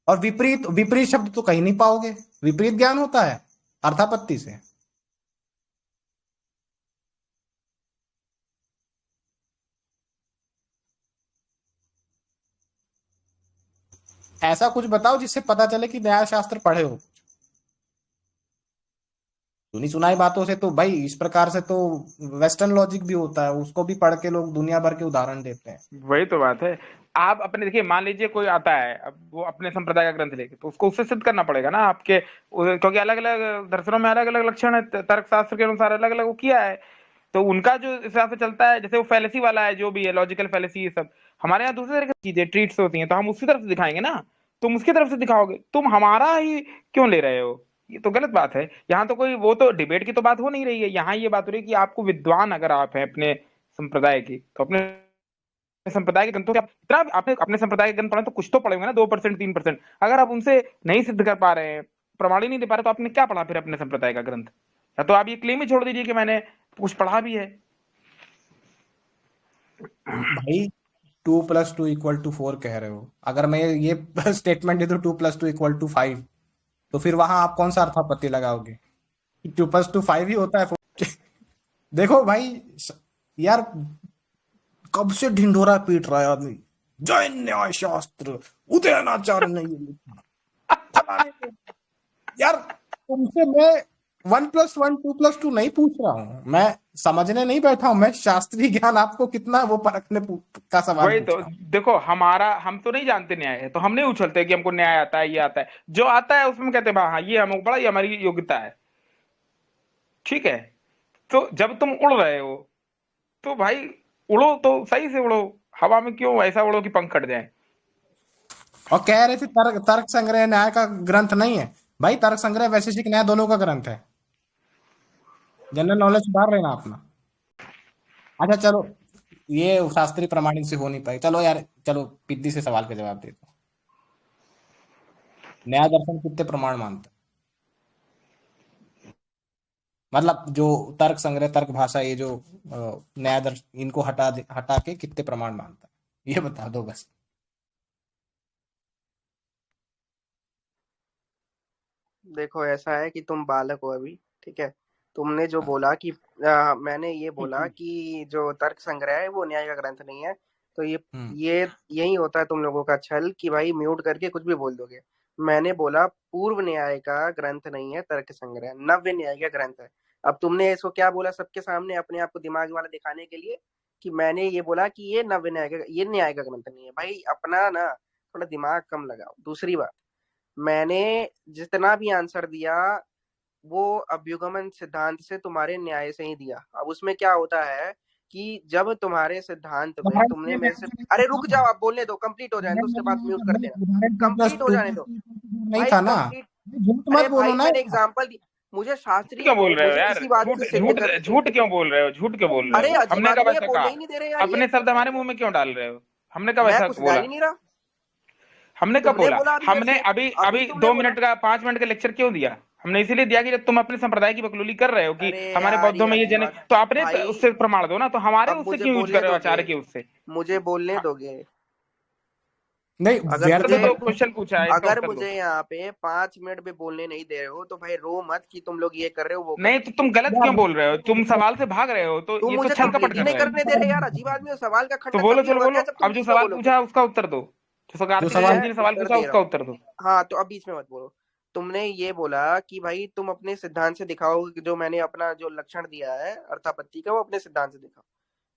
और विपरीत विपरीत शब्द तो कहीं नहीं पाओगे। विपरीत ज्ञान होता है अर्थापत्ति से। ऐसा कुछ बताओ जिससे पता चले कि न्याय शास्त्र पढ़े हो। सुनी सुनाई बातों से तो भाई इस प्रकार से तो वेस्टर्न लॉजिक भी होता है, उसको भी पढ़ के लोग दुनिया भर के उदाहरण देते हैं। वही तो बात है। आप अपने देखिए, मान लीजिए कोई आता है, अब वो अपने संप्रदाय का ग्रंथ लेके, तो उसको उससे सिद्ध करना पड़ेगा ना आपके, क्योंकि अलग अलग दर्शनों में अलग अलग लक्षण है, तर्क शास्त्र के अनुसार अलग अलग वो किया है। तो उनका जो हिसाब से चलता है, जैसे वो फैलेसी वाला है, जो भी है लॉजिकल फैलेसी, ये सब हमारे यहाँ दूसरे तरह की चीजें ट्रीट्स होती हैं, तो हम उसी तरफ से दिखाएंगे ना। तुम उसकी तरफ से दिखाओगे, तुम हमारा ही क्यों ले रहे हो? ये तो गलत बात है। यहाँ तो कोई वो तो डिबेट की तो बात हो नहीं रही है, यहाँ ये बात हो रही है कि आपको विद्वान अगर आप हैं अपने संप्रदाय की, तो अपने संप्रदाय के ग्रंथों के इतना आपने अपने संप्रदाय के ग्रंथ पढ़े तो कुछ तो पढ़े होंगे ना, 2% 3%। अगर आप उनसे नहीं सिद्ध कर पा रहे हैं, प्रमाण ही नहीं दे पा रहे, तो आपने क्या पढ़ा फिर अपने संप्रदाय का ग्रंथ? या तो आप ये क्लेम ही छोड़ दीजिए कि मैंने कुछ पढ़ा भी है। भाई 2+2=4 कह रहे हो, अगर मैं ये स्टेटमेंट दे दूं 2+2=5, तो फिर वहां आप कौन सा अर्थापत्ति लगाओगे? 2+2 5 ही होता है। देखो भाई, यार कब से ढिंढोरा पीट रहा है आदमी, जैन न्याय शास्त्र उदयनाचार्य ने ये लिखा, फलाने ने। यार तुमसे मैं 1+1 2+2 नहीं पूछ रहा हूं, मैं समझने नहीं बैठा हूं, मैं शास्त्रीय ज्ञान आपको कितना है वो परखने का सवाल वही पूछ तो रहा हूं। देखो, हम तो नहीं जानते न्याय है, तो हम नहीं उछलते कि हमको न्याय आता है, ये आता है। जो आता है उसमें कहते हैं हाँ, ये हमको बड़ा, ये हमारी योग्यता है। ठीक है। तो जब तुम उड़ रहे हो, तो भाई उड़ो तो सही से उड़ो। हवा में क्यों ऐसा उड़ो कि पंख कट जाए? और कह रहे थे तर्क तर्क संग्रह न्याय का ग्रंथ नहीं है। भाई तर्क संग्रह वैशेषिक न्याय दोनों का ग्रंथ है। जनरल नॉलेज सुधार रहे ना अपना। अच्छा चलो, ये शास्त्रीय प्रमाणित से हो नहीं पाई, चलो यार, चलो पिद्दी से सवाल का जवाब देता हूँ। न्याय दर्शन कितने प्रमाण मानता है? मतलब जो तर्क संग्रह तर्क भाषा, ये जो न्याय दर्शन, इनको हटा के कितने प्रमाण मानता है, ये बता दो बस। देखो ऐसा है कि तुम बालक हो अभी, ठीक है। तुमने जो बोला कि मैंने ये बोला कि जो तर्क संग्रह है वो न्याय का ग्रंथ नहीं है, तो ये यही होता है तुम लोगों का छल कि भाई म्यूट करके कुछ भी बोल दोगे। मैंने बोला पूर्व न्याय का ग्रंथ नहीं है तर्क संग्रह, नव्य न्याय का ग्रंथ है। अब तुमने इसको क्या बोला सबके सामने अपने आप को दिमाग वाला दिखाने के लिए कि मैंने ये बोला कि ये नव्य न्याय का, ये न्याय का ग्रंथ नहीं है। भाई अपना ना थोड़ा दिमाग कम लगाओ। दूसरी बात, मैंने जितना भी आंसर दिया वो अभ्युगमन सिद्धांत से तुम्हारे न्याय से ही दिया। अब उसमें क्या होता है कि जब तुम्हारे सिद्धांत में तुमने मेरे से, अरे रुक जाओ, आप बोलने दो, कंप्लीट हो जाने दो, उसके बाद म्यूट कर देना, कंप्लीट हो जाने दो नहीं भाई, था ना। कंप्लीट। झूठ अरे मत बोलो भाई ना। मैंने एग्जांपल दी, मुझे शास्त्री, क्यों बोल रहे हो मुझे यार? इसी बात झूठ की सिद्ध झूठ कर। झूठ क्यों बोल रहे हो? झूठ क्यों बोल रहे अरे हो? अजीब हमने कब आदमी है, ऐसा बोलने कहा? ही नहीं दे रहे यार ये। अपने शब्द हमारे मुंह में क्यों डाल रहे हो? हमने कब मैं ऐसा कुछ डाल बोला? ही नहीं रहा। हमने कब तुमने बोला? बोला अभी मेरे हमने से, अभी अभी अभी तुमने दो बोला। मिनट का 5 मिनट का लेक्चर क्यों दिया? हमने इसीलिए दिया कि जब तुम अपने संप्रदाय की बकलोली कर रहे हो कि अरे हमारे यार बौद्धों ये में ये अजीब जने, बात तो आपने भाई, उससे प्रमाण दो ना, तो हमारे अब उससे मुझे क्यों यूज कर बोलने रहे हो, दोगे, आचार्य के उससे? मुझे बोलने हाँ, दोगे। नहीं अगर व्यर्थ तो मुझे, क्वेश्चन पूछा है, इसका अगर उत्तर दो। मुझे यहाँ पे 5 मिनट भी बोलने नहीं दे रहे हो तो भाई रो मत कि तुम लोग ये कर रहे हो वो कर नहीं रहे तो हो। तुम गलत क्यों बोल रहे हो? तुम सवाल से भाग रहे हो, तो तुम ये तो मुझे छल कपट कंप्लीट ही कर नहीं रहे हो। करने दे रहे यार, अजीब आदमी हो। सवाल का तो खंडन बोलो, तभी चलो होगा बोलो, क्या जब तुम अब जो बीच में सवाल बोलोगे। पूछा है उसका उत्तर दो। जो जो कार्तिक सवाल जी ने सवाल उत्तर पूछा दे रहा उसका हूँ। उत्तर दो। हाँ तो अब बीच में मत बोलो। तुमने ये बोला कि भाई तुम अपने सिद्धांत से दिखाओ कि जो मैंने अपना जो लक्षण दिया है अर्थापत्ति का वो अपने सिद्धांत से दिखाओ।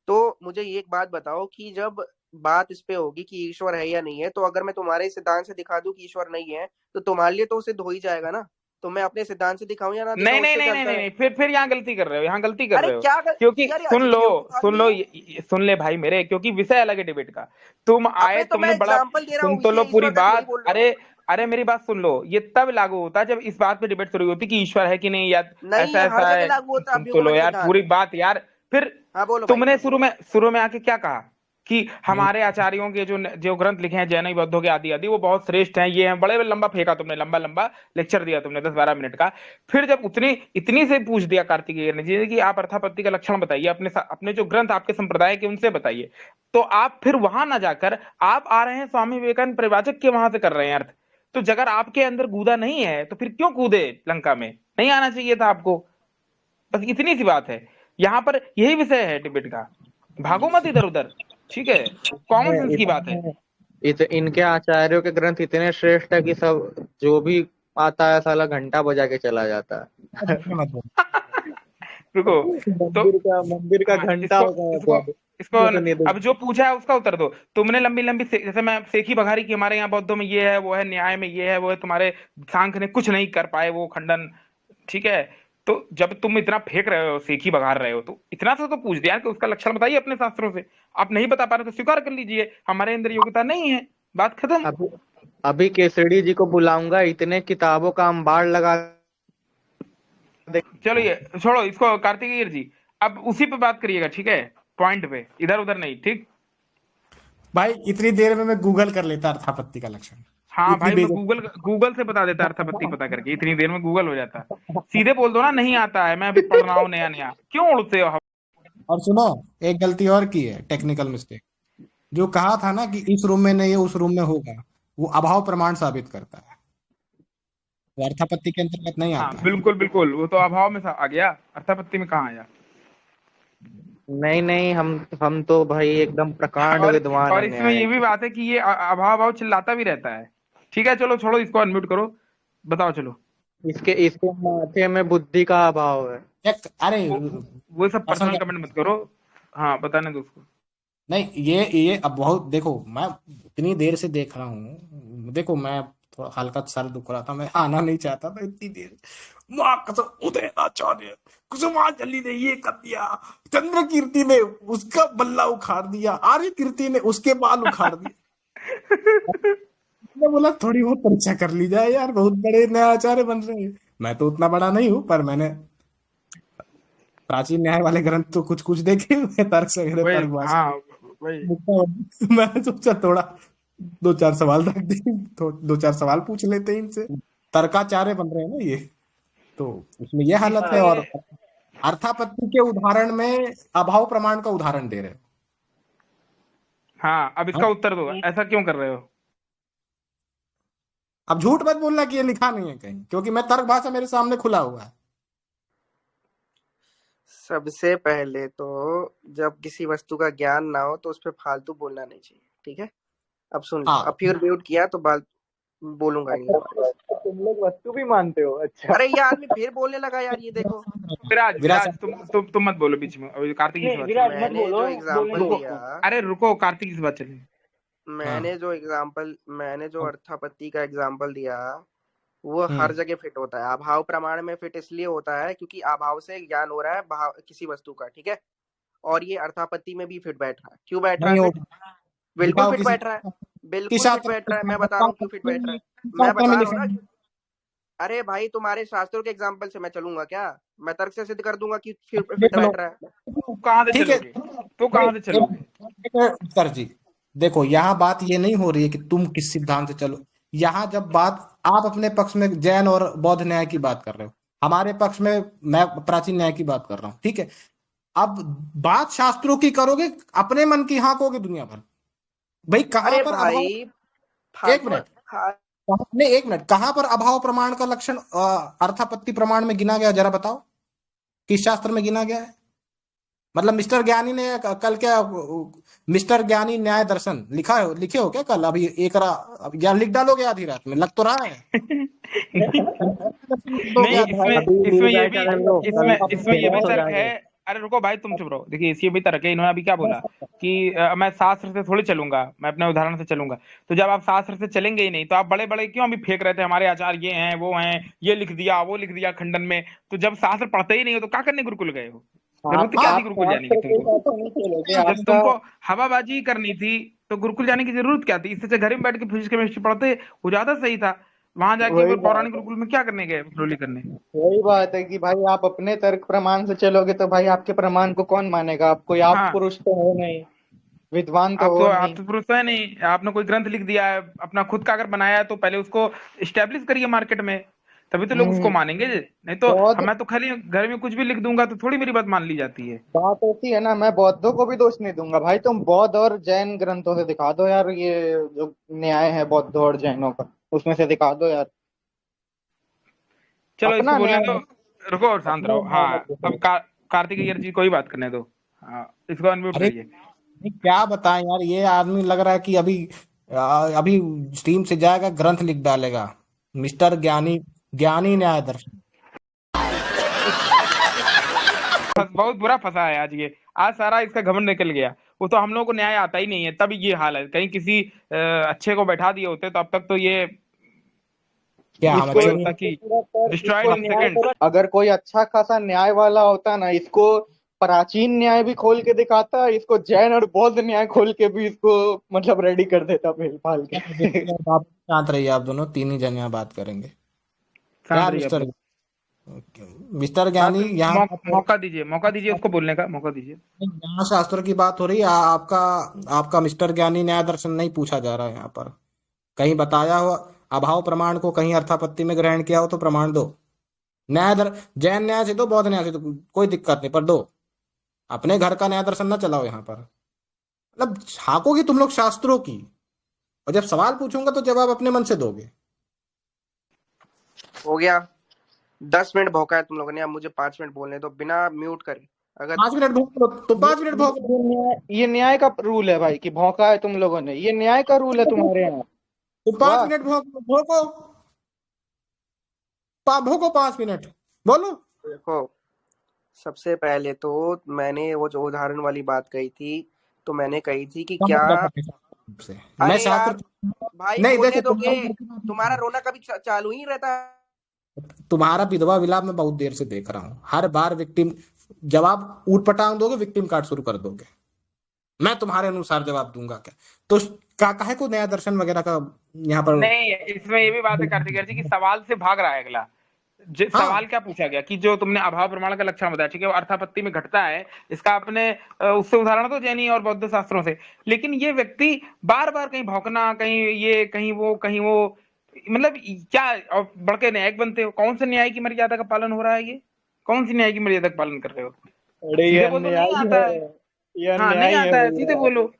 तो मुझे ये एक बात बताओ कि जब बात इस पे होगी कि ईश्वर है या नहीं है, तो अगर मैं तुम्हारे सिद्धांत से दिखा दूं कि ईश्वर नहीं है तो तुम्हारे लिए तो सिद्ध हो ही जाएगा ना। तो मैं अपने सिद्धांत से दिखाऊं या ना नहीं दिखाऊं, नहीं उससे नहीं क्या नहीं अंतर नहीं है? नहीं, फिर यहाँ गलती कर रहे हो, यहाँ गलती कर अरे रहे हो। क्या क्योंकि यार ये सुन अजीब लो, बेवकूफ सुन आदमी लो, है। सुन ले भाई मेरे, क्योंकि विषय अलग है डिबेट का। तुम अबे आए, तो तुमने मैं बड़ा, एग्जाम्पल दे रहा सुन हूँ, तो लो ये पूरी ईश्वर का थोड़ी बात। बोल रहा हूँ। अरे अरे मेरी बात सुन लो, ये तब लागू होता है जब इस बात पे डिबेट शुरू होती कि ईश्वर है कि नहीं, या नहीं ऐसा ये हर ऐसा जगह है। लागू होता है सुन तो लो अभ्युगमन यार सिद्धांत। पूरी बात यार। फिर हाँ बोलो भाई। तुमने शुरू में आके क्या कहा? कि हमारे आचार्यों के जो जो ग्रंथ लिखे हैं जैन बौद्धों के आदि आदि वो बहुत श्रेष्ठ हैं, ये हैं, बड़े लंबा फेंका तुमने, लंबा लंबा लेक्चर दिया तुमने 10-12 मिनट का। फिर जब उतनी इतनी से पूछ दिया कार्तिकेय ने जी कि आप अर्थापत्ति का लक्षण बताइए, अपने जो ग्रंथ आपके संप्रदाय के उनसे बताइए, तो आप फिर वहां ना जाकर आप आ रहे हैं स्वामी विवेकानंद परिवाचक के वहां से कर रहे हैं अर्थ। तो अगर आपके अंदर गूदा नहीं है तो फिर क्यों कूदे लंका में, नहीं आना चाहिए था आपको। बस इतनी सी बात है, यहाँ पर यही विषय है डिबेट का, भागो मत इधर उधर, ठीक है, कॉमन सेंस की बात है। इनके आचार्यों के ग्रंथ इतने श्रेष्ठ है कि सब जो भी आता है साला घंटा बजा के चला जाता है। रुको तो मंदिर का घंटा इसको अब जो पूछा है उसका उत्तर दो। तुमने लंबी लंबी जैसे मैं सेखी बघारी की हमारे यहाँ बौद्धों में ये है वो है, न्याय में ये है वो है, तुम्हारे सांख्य ने कुछ नहीं कर पाए वो खंडन, ठीक है। तो जब तुम इतना फेंक रहे हो, सेखी बघार रहे हो, तो इतना सा तो पूछ दिया कि उसका लक्षण बताइए अपने शास्त्रों से। आप नहीं बता पा रहे तो स्वीकार कर लीजिए हमारे अंदर योग्यता नहीं है, बात खत्म। अभी केसरी जी को बुलाऊंगा, इतने किताबों का अंबार लगा। चलो ये छोड़ो इसको, कार्तिकेय जी अब उसी पे बात करिएगा, ठीक है, पॉइंट पे, इधर उधर नहीं, ठीक भाई। इतनी देर में मैं गूगल कर लेता अर्थापत्ति का लक्षण। हाँ भाई, मैं गूगल से बता देता अर्थापत्ति पता करके, इतनी देर में गूगल हो जाता। सीधे बोल दो ना नहीं आता है, मैं अभी पढ़ रहा हूँ नया नया, क्यों उड़ते हो। और सुनो, एक गलती और की है, टेक्निकल मिस्टेक। जो कहा था ना कि इस रूम में नहीं है उस रूम में होगा, वो अभाव प्रमाण साबित करता है, वो अर्थापत्ति के अंतर्गत नहीं आता है। बिल्कुल बिल्कुल, वो तो अभाव में आ गया, अर्थापत्ति में कहाँ आया। नहीं, हम तो भाई एकदम प्रकांड विद्वान। और इसमें ये भी बात है कि ये अभाव चिल्लाता भी रहता है। ठीक है चलो छोड़ो इसको, अनम्यूट करो, बताओ चलो। इसके माथे में बुद्धि का अभाव है। अरे वो सब पर्सनल कमेंट मत करो, हाँ बताने दो उसको। नहीं ये अब बहुत, देखो मैं इतनी देर से देख रहा हूँ, देखो मैं थोड़ा हल्का सर दुख रहा था, मैं आना नहीं चाहता था इतनी देर। माँ कसम उदयनाचार्य कुसुमांजलि ने ये कर दिया, चंद्र कीर्ति ने उसका बल्ला उखाड़ दिया, आर्य कीर्ति ने उसके बाल उखाड़ दिया। मैं बोला थोड़ी बहुत परीक्षा कर ली जाए यार, बहुत बड़े नए आचार्य बन रहे हैं। मैं तो उतना बड़ा नहीं हूँ, पर मैंने प्राचीन न्याय वाले ग्रंथ तो कुछ कुछ देखे हुए, तर्क संग्रह, मैंने सोचा थोड़ा 2-4 सवाल रख दी, तो 2-4 सवाल पूछ लेते इनसे, तर्काचार्य बन रहे हैं ना ये, तो उसमें ये हालत है। और अर्थापत्ति के उदाहरण में अभाव प्रमाण का उदाहरण दे रहे हो। हाँ अब इसका उत्तर दो, ऐसा क्यों कर रहे हो। अब झूठ मत बोलना कि ये लिखा नहीं है कहीं, क्योंकि मैं तर्क भाषा मेरे सामने खुला हुआ है। सबसे पहले तो जब किसी वस्तु का ज्ञान ना हो तो उस पर फालतू बोलना नहीं चाहिए, ठीक है। अब सुन लो, अब फिर म्यूट किया तो बात बोलूंगा नहीं। तुम लोग वस्तु भी मानते हो? अच्छा, अरे ये आदमी फिर बोलने लगा यार, ये देखो। विराज तुम मत बोलो बीच में, अभी कार्तिक की बात। मैंने जो एग्जांपल दिया, अरे रुको कार्तिक की बात चले। मैंने जो अर्थापत्ति का एग्जांपल दिया वो हर जगह फिट होता है। अभाव प्रमाण में फिट इसलिए होता है क्योंकि अभाव से ज्ञान हो रहा है किसी वस्तु का, ठीक है। और ये अर्थापत्ति में भी फिट बैठ रहा है। क्यों बैठ रहा है? बिल्कुल फिट बैठ रहा है, बिल्कुल फिट बैठ रहा है। मैं बता रहा हूँ क्यों फिट बैठ रहा है, मैं बता रहा हूँ ना। अरे भाई तुम्हारे शास्त्रों के एग्जाम्पल से मैं चलूंगा क्या? मैं तर्क से सिद्ध कर दूंगा कि फिट बैठ रहा है। कहाँ से चलोगे? तो कहाँ से चलोगे? सर जी देखो, यहाँ बात ये नहीं हो रही है कि तुम किस सिद्धांत से चलो। यहाँ जब बात, आप अपने पक्ष में जैन और बौद्ध न्याय की बात कर रहे हो, हमारे पक्ष में मैं प्राचीन न्याय की बात कर रहा हूँ, ठीक है। अब बात शास्त्रों की करोगे, अपने मन की हाँकोगे दुनिया भर। भाई कहाँ पर भाई एक मिनट कहाँ पर अभाव प्रमाण का लक्षण अर्थापत्ति प्रमाण में गिना गया, जरा बताओ, किस शास्त्र में गिना गया है? मतलब मिस्टर ज्ञानी ने कल क्या, मिस्टर ज्ञानी न्याय दर्शन लिखे हो क्या कल? अभी एक या लिख डालोगे आधी रात में, लग तो रहा है। इसमें ये भी तर्क है। अरे रुको भाई तुम चुप रहो। देखिए इसलिए भी तर्क है, इन्होंने अभी क्या बोला कि मैं शास्त्र से थोड़ी चलूंगा, मैं अपने उदाहरण से चलूंगा। तो जब आप शास्त्र से चलेंगे ही नहीं तो आप बड़े बड़े क्यों अभी फेंक रहे थे हमारे आचार्य ये हैं वो हैं, ये लिख दिया वो लिख दिया खंडन में। तो जब शास्त्र पढ़ते ही नहीं हो तो क्या करने गुरुकुल गए हो? जरूरत क्या थी गुरुकुल जाने की तुमको? जब तुमको हवाबाजी करनी थी तो गुरुकुल जाने की जरूरत क्या थी? इससे घर में बैठ के फिजिक्स केमिस्ट्री पढ़ते वो ज्यादा सही था। वहां जाके पौराणिक गुरुकुल में क्या करने गए? फ्लोली करने। वही बात है कि भाई आप अपने तर्क प्रमाण से चलोगे तो भाई आपके प्रमाण को कौन मानेगा? आपको आप पुरुष तो हो नहीं। विद्वान तो आप हो तो नहीं। पुरुष है नहीं, आपने कोई ग्रंथ लिख दिया है, अपना खुद का अगर बनाया है तो पहले उसको स्टेब्लिश करिए मार्केट में, तभी तो लोग उसको हम्म। मानेंगे। नहीं तो बौद्ध मैं तो खाली घर में कुछ भी लिख दूंगा तो थोड़ी मेरी बात मान ली जाती है। बात ऐसी है ना, मैं बौद्धों को भी दोष नहीं दूंगा भाई। तुम बौद्ध और जैन ग्रंथों से दिखा दो यार, ये जो न्याय है बौद्धों और जैनों का, उसमें से दिखा दो यार। चलो इसको अपना बोलने न्याय, दो, रुको और शांत अपना रहो। न्याय मत हाँ, अब दिखाओ। कार्तिक अय्यर जी को ही बात करने दो। हाँ, इसको अनम्यूट अरे करिए। नहीं, क्या बताएं यार, ये आदमी लग रहा है कि अभी स्ट्रीम से जाएगा, ग्रंथ लिख डालेगा, मिस्टर ज्ञानी, ज्ञानी न्याय दर्शन। बहुत बुरा फंसा है आज ये, आज सारा इसका घमंड निकल गया। वो तो हम लोगों को न्याय आता ही नहीं है, तब ये हाल है। कहीं किसी अच्छे को बैठा दिए होते तो अब तक तो ये क्या हम इसको वही अच्छे होता कि डिस्ट्रॉयड इसको इन न्याय सेकंड। अगर कोई अच्छा खासा न्याय वाला होता ना, इसको प्राचीन न्याय भी खोल के दिखाता, इसको जैन और बौद्ध न्याय खोल के भी इसको मतलब रेडी कर देता फिर फाल के। नहीं? आप शांत रहिए, आप दोनों तीन ही जन यहाँ बात करेंगे। शांत क्या रहिए आप मिस्टर, लोग। मिस्टर बात ज्ञानी, यहाँ बात हो मौका दीजिए उसको बोलने का, मौका दीजिए। रही, यहाँ शास्त्र की बात हो रही है। आपका आपका मिस्टर ज्ञानी न्याय दर्शन नहीं पूछा जा रहा है यहाँ पर। कहीं बताया हो अभाव प्रमाण को, कहीं अर्थापत्ति में ग्रहण किया हो तो प्रमाण दो। जैन न्याय से दो, बौद्ध न्याय से दो, कोई दिक्कत नहीं, पर दो। अपने घर का न्याय दर्शन ना चलाओ यहाँ पर। मतलब झांकोगी तुम लोग शास्त्रों की, और जब सवाल पूछूंगा तो जवाब अपने मन से दोगे। हो गया 10 मिनट भौंका है तुम लोगों ने, अब मुझे 5 मिनट बोलने दो बिना म्यूट करे। अगर 5 मिनट भोग लो तो 5 मिनट भोग लो। ये न्याय का रूल है भाई कि भौंका है तुम लोगों ने, ये न्याय का रूल है तुम्हारे यहाँ। तो पांच वाह। मिनट भोग लो, भोगो, भोगो 5 मिनट, बोलो। देखो, सबसे पहले तो मैंने वो जो उदाहरण वाली बात कही थी, तो मैंने कही थी कि क्या, समझ गया था शास्त्र से। मैं अरे शास्त्र यार भाई नहीं, बोलने देखो दोगे? तुम्हारे घर की बात तुम्हारा नहीं रोना कभी चालू ही रहता है। है। तुम्हारा विधवा विलाप मैं बहुत देर से देख रहा हूँ। हर बार विक्टिम जवाब ऊट पटांग दोगे, विक्टिम कार्ड शुरू कर दोगे, मैं तुम्हारे अनुसार जवाब दूंगा क्या? तो काहे को नया दर्शन वगैरह का यहाँ पर। नहीं, इसमें ये भी बात है कार्तिक अय्यर जी की सवाल से भाग रहा है अगला। हाँ सवाल क्या पूछा गया कि जो तुमने अभाव प्रमाण का लक्षण बताया, ठीक है, वो अर्थापत्ति में घटता है, इसका आपने उससे उदाहरण तो जैनी और बौद्ध शास्त्रों से। लेकिन ये व्यक्ति बार बार कहीं भौंकना, कहीं ये कहीं वो कहीं वो, मतलब क्या, और बढ़ के न्यायिक बनते हो? कौन से न्याय की मर्यादा का पालन हो रहा है? ये कौन सी न्याय की मर्यादा का पालन कर रहे हो? अरे ये सीधे बोल दो नहीं अन्यायी आता है, है। ये हाँ, नहीं अन्यायी है आता है, सीधे भैया। बोलो।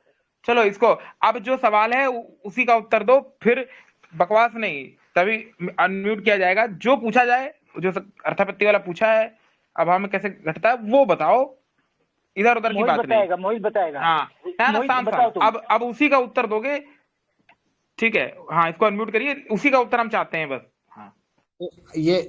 चलो इसको, अब जो सवाल है उसी का उत्तर दो, फिर बकवास नहीं, तभी अनम्यूट किया जाएगा। जो पूछा जाए, जो अर्थापत्ति वाला पूछा है, अभाव में कैसे घटता है वो बताओ, इधर उधर की बात नहीं। मोहित बताएगा। हाँ, है ना, मोहित शांत बताओ शांत। तुम। अब उसी का उत्तर दोगे, ठीक है? हाँ, इसको अनम्यूट करिए, उसी का उत्तर हम चाहते हैं बस। हाँ, ये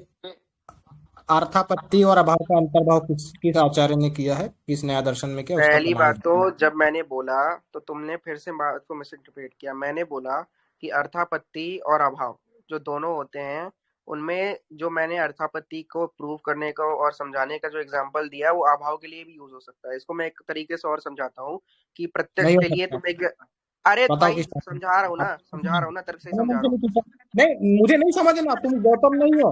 अर्थापत्ति और अभाव का अंतर्भाव किस आचार्य ने किया है, किस नया दर्शन में किया, उसका पहली प्रमाण बात तो जब मैंने बोला तो तुमने फिर से बात को मिसइंटरप्रेट किया। मैंने बोला कि अर्थापत्ति और अभाव जो दोनों होते हैं, उनमें जो मैंने अर्थापत्ति को प्रूव करने का और समझाने का जो एग्जांपल दिया वो अभाव के लिए भी यूज हो सकता है। इसको मैं एक तरीके से और समझाता हूँ कि प्रत्यक्ष नहीं हो के लिए सकता। तुम एक, अरे बताओ भाई किस समझा रहा हूँ ना, तर्क से ही समझा रहा हूँ। नहीं, मुझे नहीं समझना, तुम गौतम नहीं हो,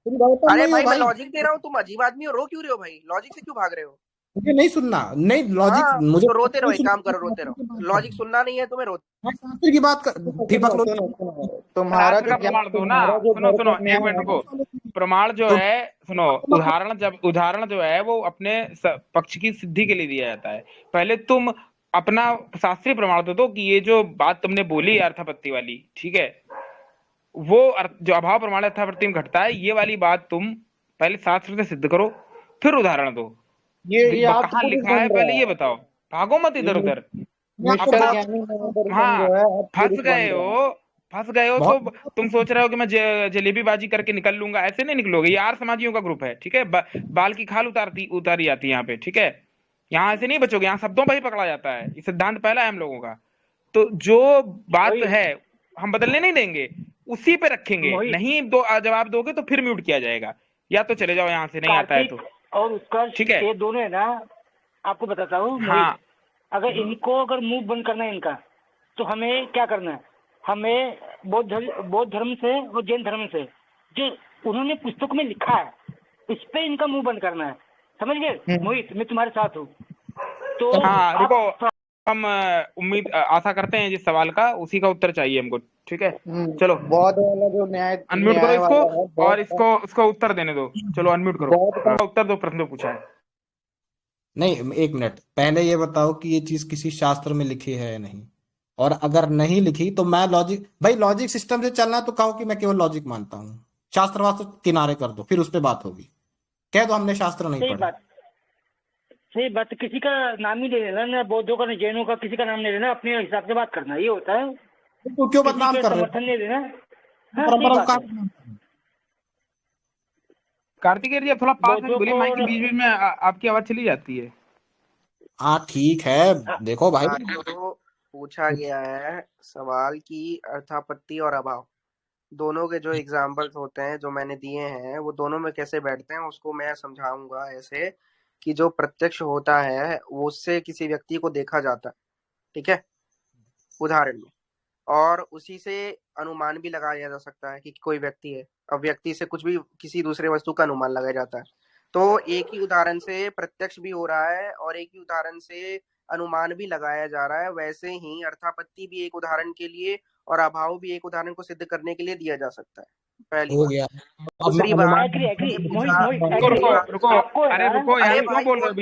तुम गौतम अरे नहीं हो भाई मैं भाई। लॉजिक दे रहा हूँ, तुम अजीब आदमी हो, रो क्यों रहे हो भाई? लॉजिक से क्यों भाग रहे हो? मुझे नहीं सुनना, नहीं लॉजिक हाँ मुझे तो रोते रहो, नहीं एक काम करो, सुनना, रोते शास्त्र की रहो। बात कर लॉजिक रहा हूँ। सुनना नहीं है तुम्हें, रोते मैं शास्त्र की बात कर, ठीक पकड़ो। तुम्हारा शास्त्र जो का ज्ञान, प्रमाण दो ना। तुम्हारा जो सुनो घर सुनो, का एक न्याय मिनट है रुको। ना, प्रमाण जो तो है, सुनो, उदाहरण जो है वो अपने पक्ष की सिद्धि के लिए दिया जाता है। पहले तुम अपना शास्त्रीय प्रमाण तो दो कि ये जो बात तुमने बोली अर्थापत्ति वाली, ठीक है, वो जो अभाव प्रमाण अर्थापत्ति में घटता है, ये वाली बात तुम पहले शास्त्र से सिद्ध करो, फिर उदाहरण दो। ये कहाँ आत्मपुरुष लिखा है बन रहा पहले ये है। बताओ, भागो मत ये इधर उधर। मिस्टर अपना, ज्ञानी न्याय दर्शन हाँ, जो है अब फंस पुरुष बन गए रहा है। हो, फंस गए हो तो बहुत तुम सोच रहे हो कि मैं जलेबी बाजी करके निकल लूंगा, ऐसे नहीं निकलोगे। ये आर समाजियों का ग्रुप है, ठीक है, बाल की खाल उतारी जाती है यहाँ पे, ठीक है। यहाँ ऐसे नहीं बचोगे, यहाँ शब्दों पर ही पकड़ा जाता है। ये सिद्धांत पहला है हम लोगों का। तो जो बात मोहित है हम बदलने नहीं देंगे, उसी पे रखेंगे। मोहित नहीं जवाब दोगे तो फिर म्यूट किया जाएगा, या तो चले जाओ यहाँ से, नहीं आता है तो। कार्तिक और उत्कर्ष ठीक है, ये दोनों है ना, आपको बताता हूँ मोहित। हाँ, अगर इनको अगर मुंह बंद करना है इनका, तो हमें क्या करना है? हमें बौद्ध धर्म से और जैन धर्म से जो उन्होंने पुस्तक में लिखा है, इस पे इनका मुंह बंद करना है। समझ गए मोहित? मैं तुम्हारे साथ हूँ। तो हाँ, रुको। आप हम उम्मीद आशा करते हैं जिस सवाल का, उसी का उत्तर चाहिए हमको, ठीक है। चलो बौद्ध वाला जो अनम्यूट करो न्याय इसको वाला है, और इसको उत्तर देने दो। चलो अनम्यूट करो, बौद्ध का उत्तर दो, प्रश्न जो पूछा है। नहीं, एक मिनट पहले ये बताओ कि ये चीज किसी शास्त्र में लिखी है या नहीं, और अगर नहीं लिखी तो मैं लॉजिक, भाई लॉजिक सिस्टम से चलना है तो कहो कि मैं केवल लॉजिक मानता हूँ, शास्त्र वास्त्र किनारे कर दो, फिर उस पर बात होगी। कह दो हमने शास्त्र नहीं सही पढ़ा। बात, सही बात। किसी का नाम ही ले लेना, ना बौद्धों का, ना जैनों का, किसी का नाम ले लेना, अपने हिसाब से बात करना, ये होता है। तो क्यों किसी बदनाम के कर रहे हो? समर्थन नहीं लेना। हाँ, सही परंपरा को बात कहाँ है। बदनाम कर रहे हो? कार्तिकेय जी आप थोड़ा पास में बौद्धों बोलिए, को माइक के बीच बीच में आपकी आवाज चली जाती है। हाँ ठीक है, देखो भाई जो पूछा गया है सवाल की अर्थापत्ति और अभाव दोनों के जो एग्जाम्पल्स होते हैं जो मैंने दिए हैं वो दोनों में कैसे बैठते हैं उसको मैं समझाऊंगा ऐसे कि जो प्रत्यक्ष होता है वो उससे किसी व्यक्ति को देखा जाता है, ठीक है, उदाहरण में, और उसी से अनुमान भी लगाया जा सकता है कि कोई व्यक्ति है। अब व्यक्ति से कुछ भी किसी दूसरे वस्तु का अनुमान लगाया जाता है, तो एक ही उदाहरण से प्रत्यक्ष भी हो रहा है और एक ही उदाहरण से अनुमान भी लगाया जा रहा है। वैसे ही अर्थापत्ति भी एक उदाहरण के लिए और अभाव भी एक उदाहरण को सिद्ध करने के लिए दिया जा सकता है, पहली हो बात। गया। अब दूसरी अनुमान बात एग्री एग्री, ये मोहित पूछा, मोहित रुको एग्री। रुको रुको, आपको है अरे ना, रुको यार, अरे क्यों भाई बोल रहे हो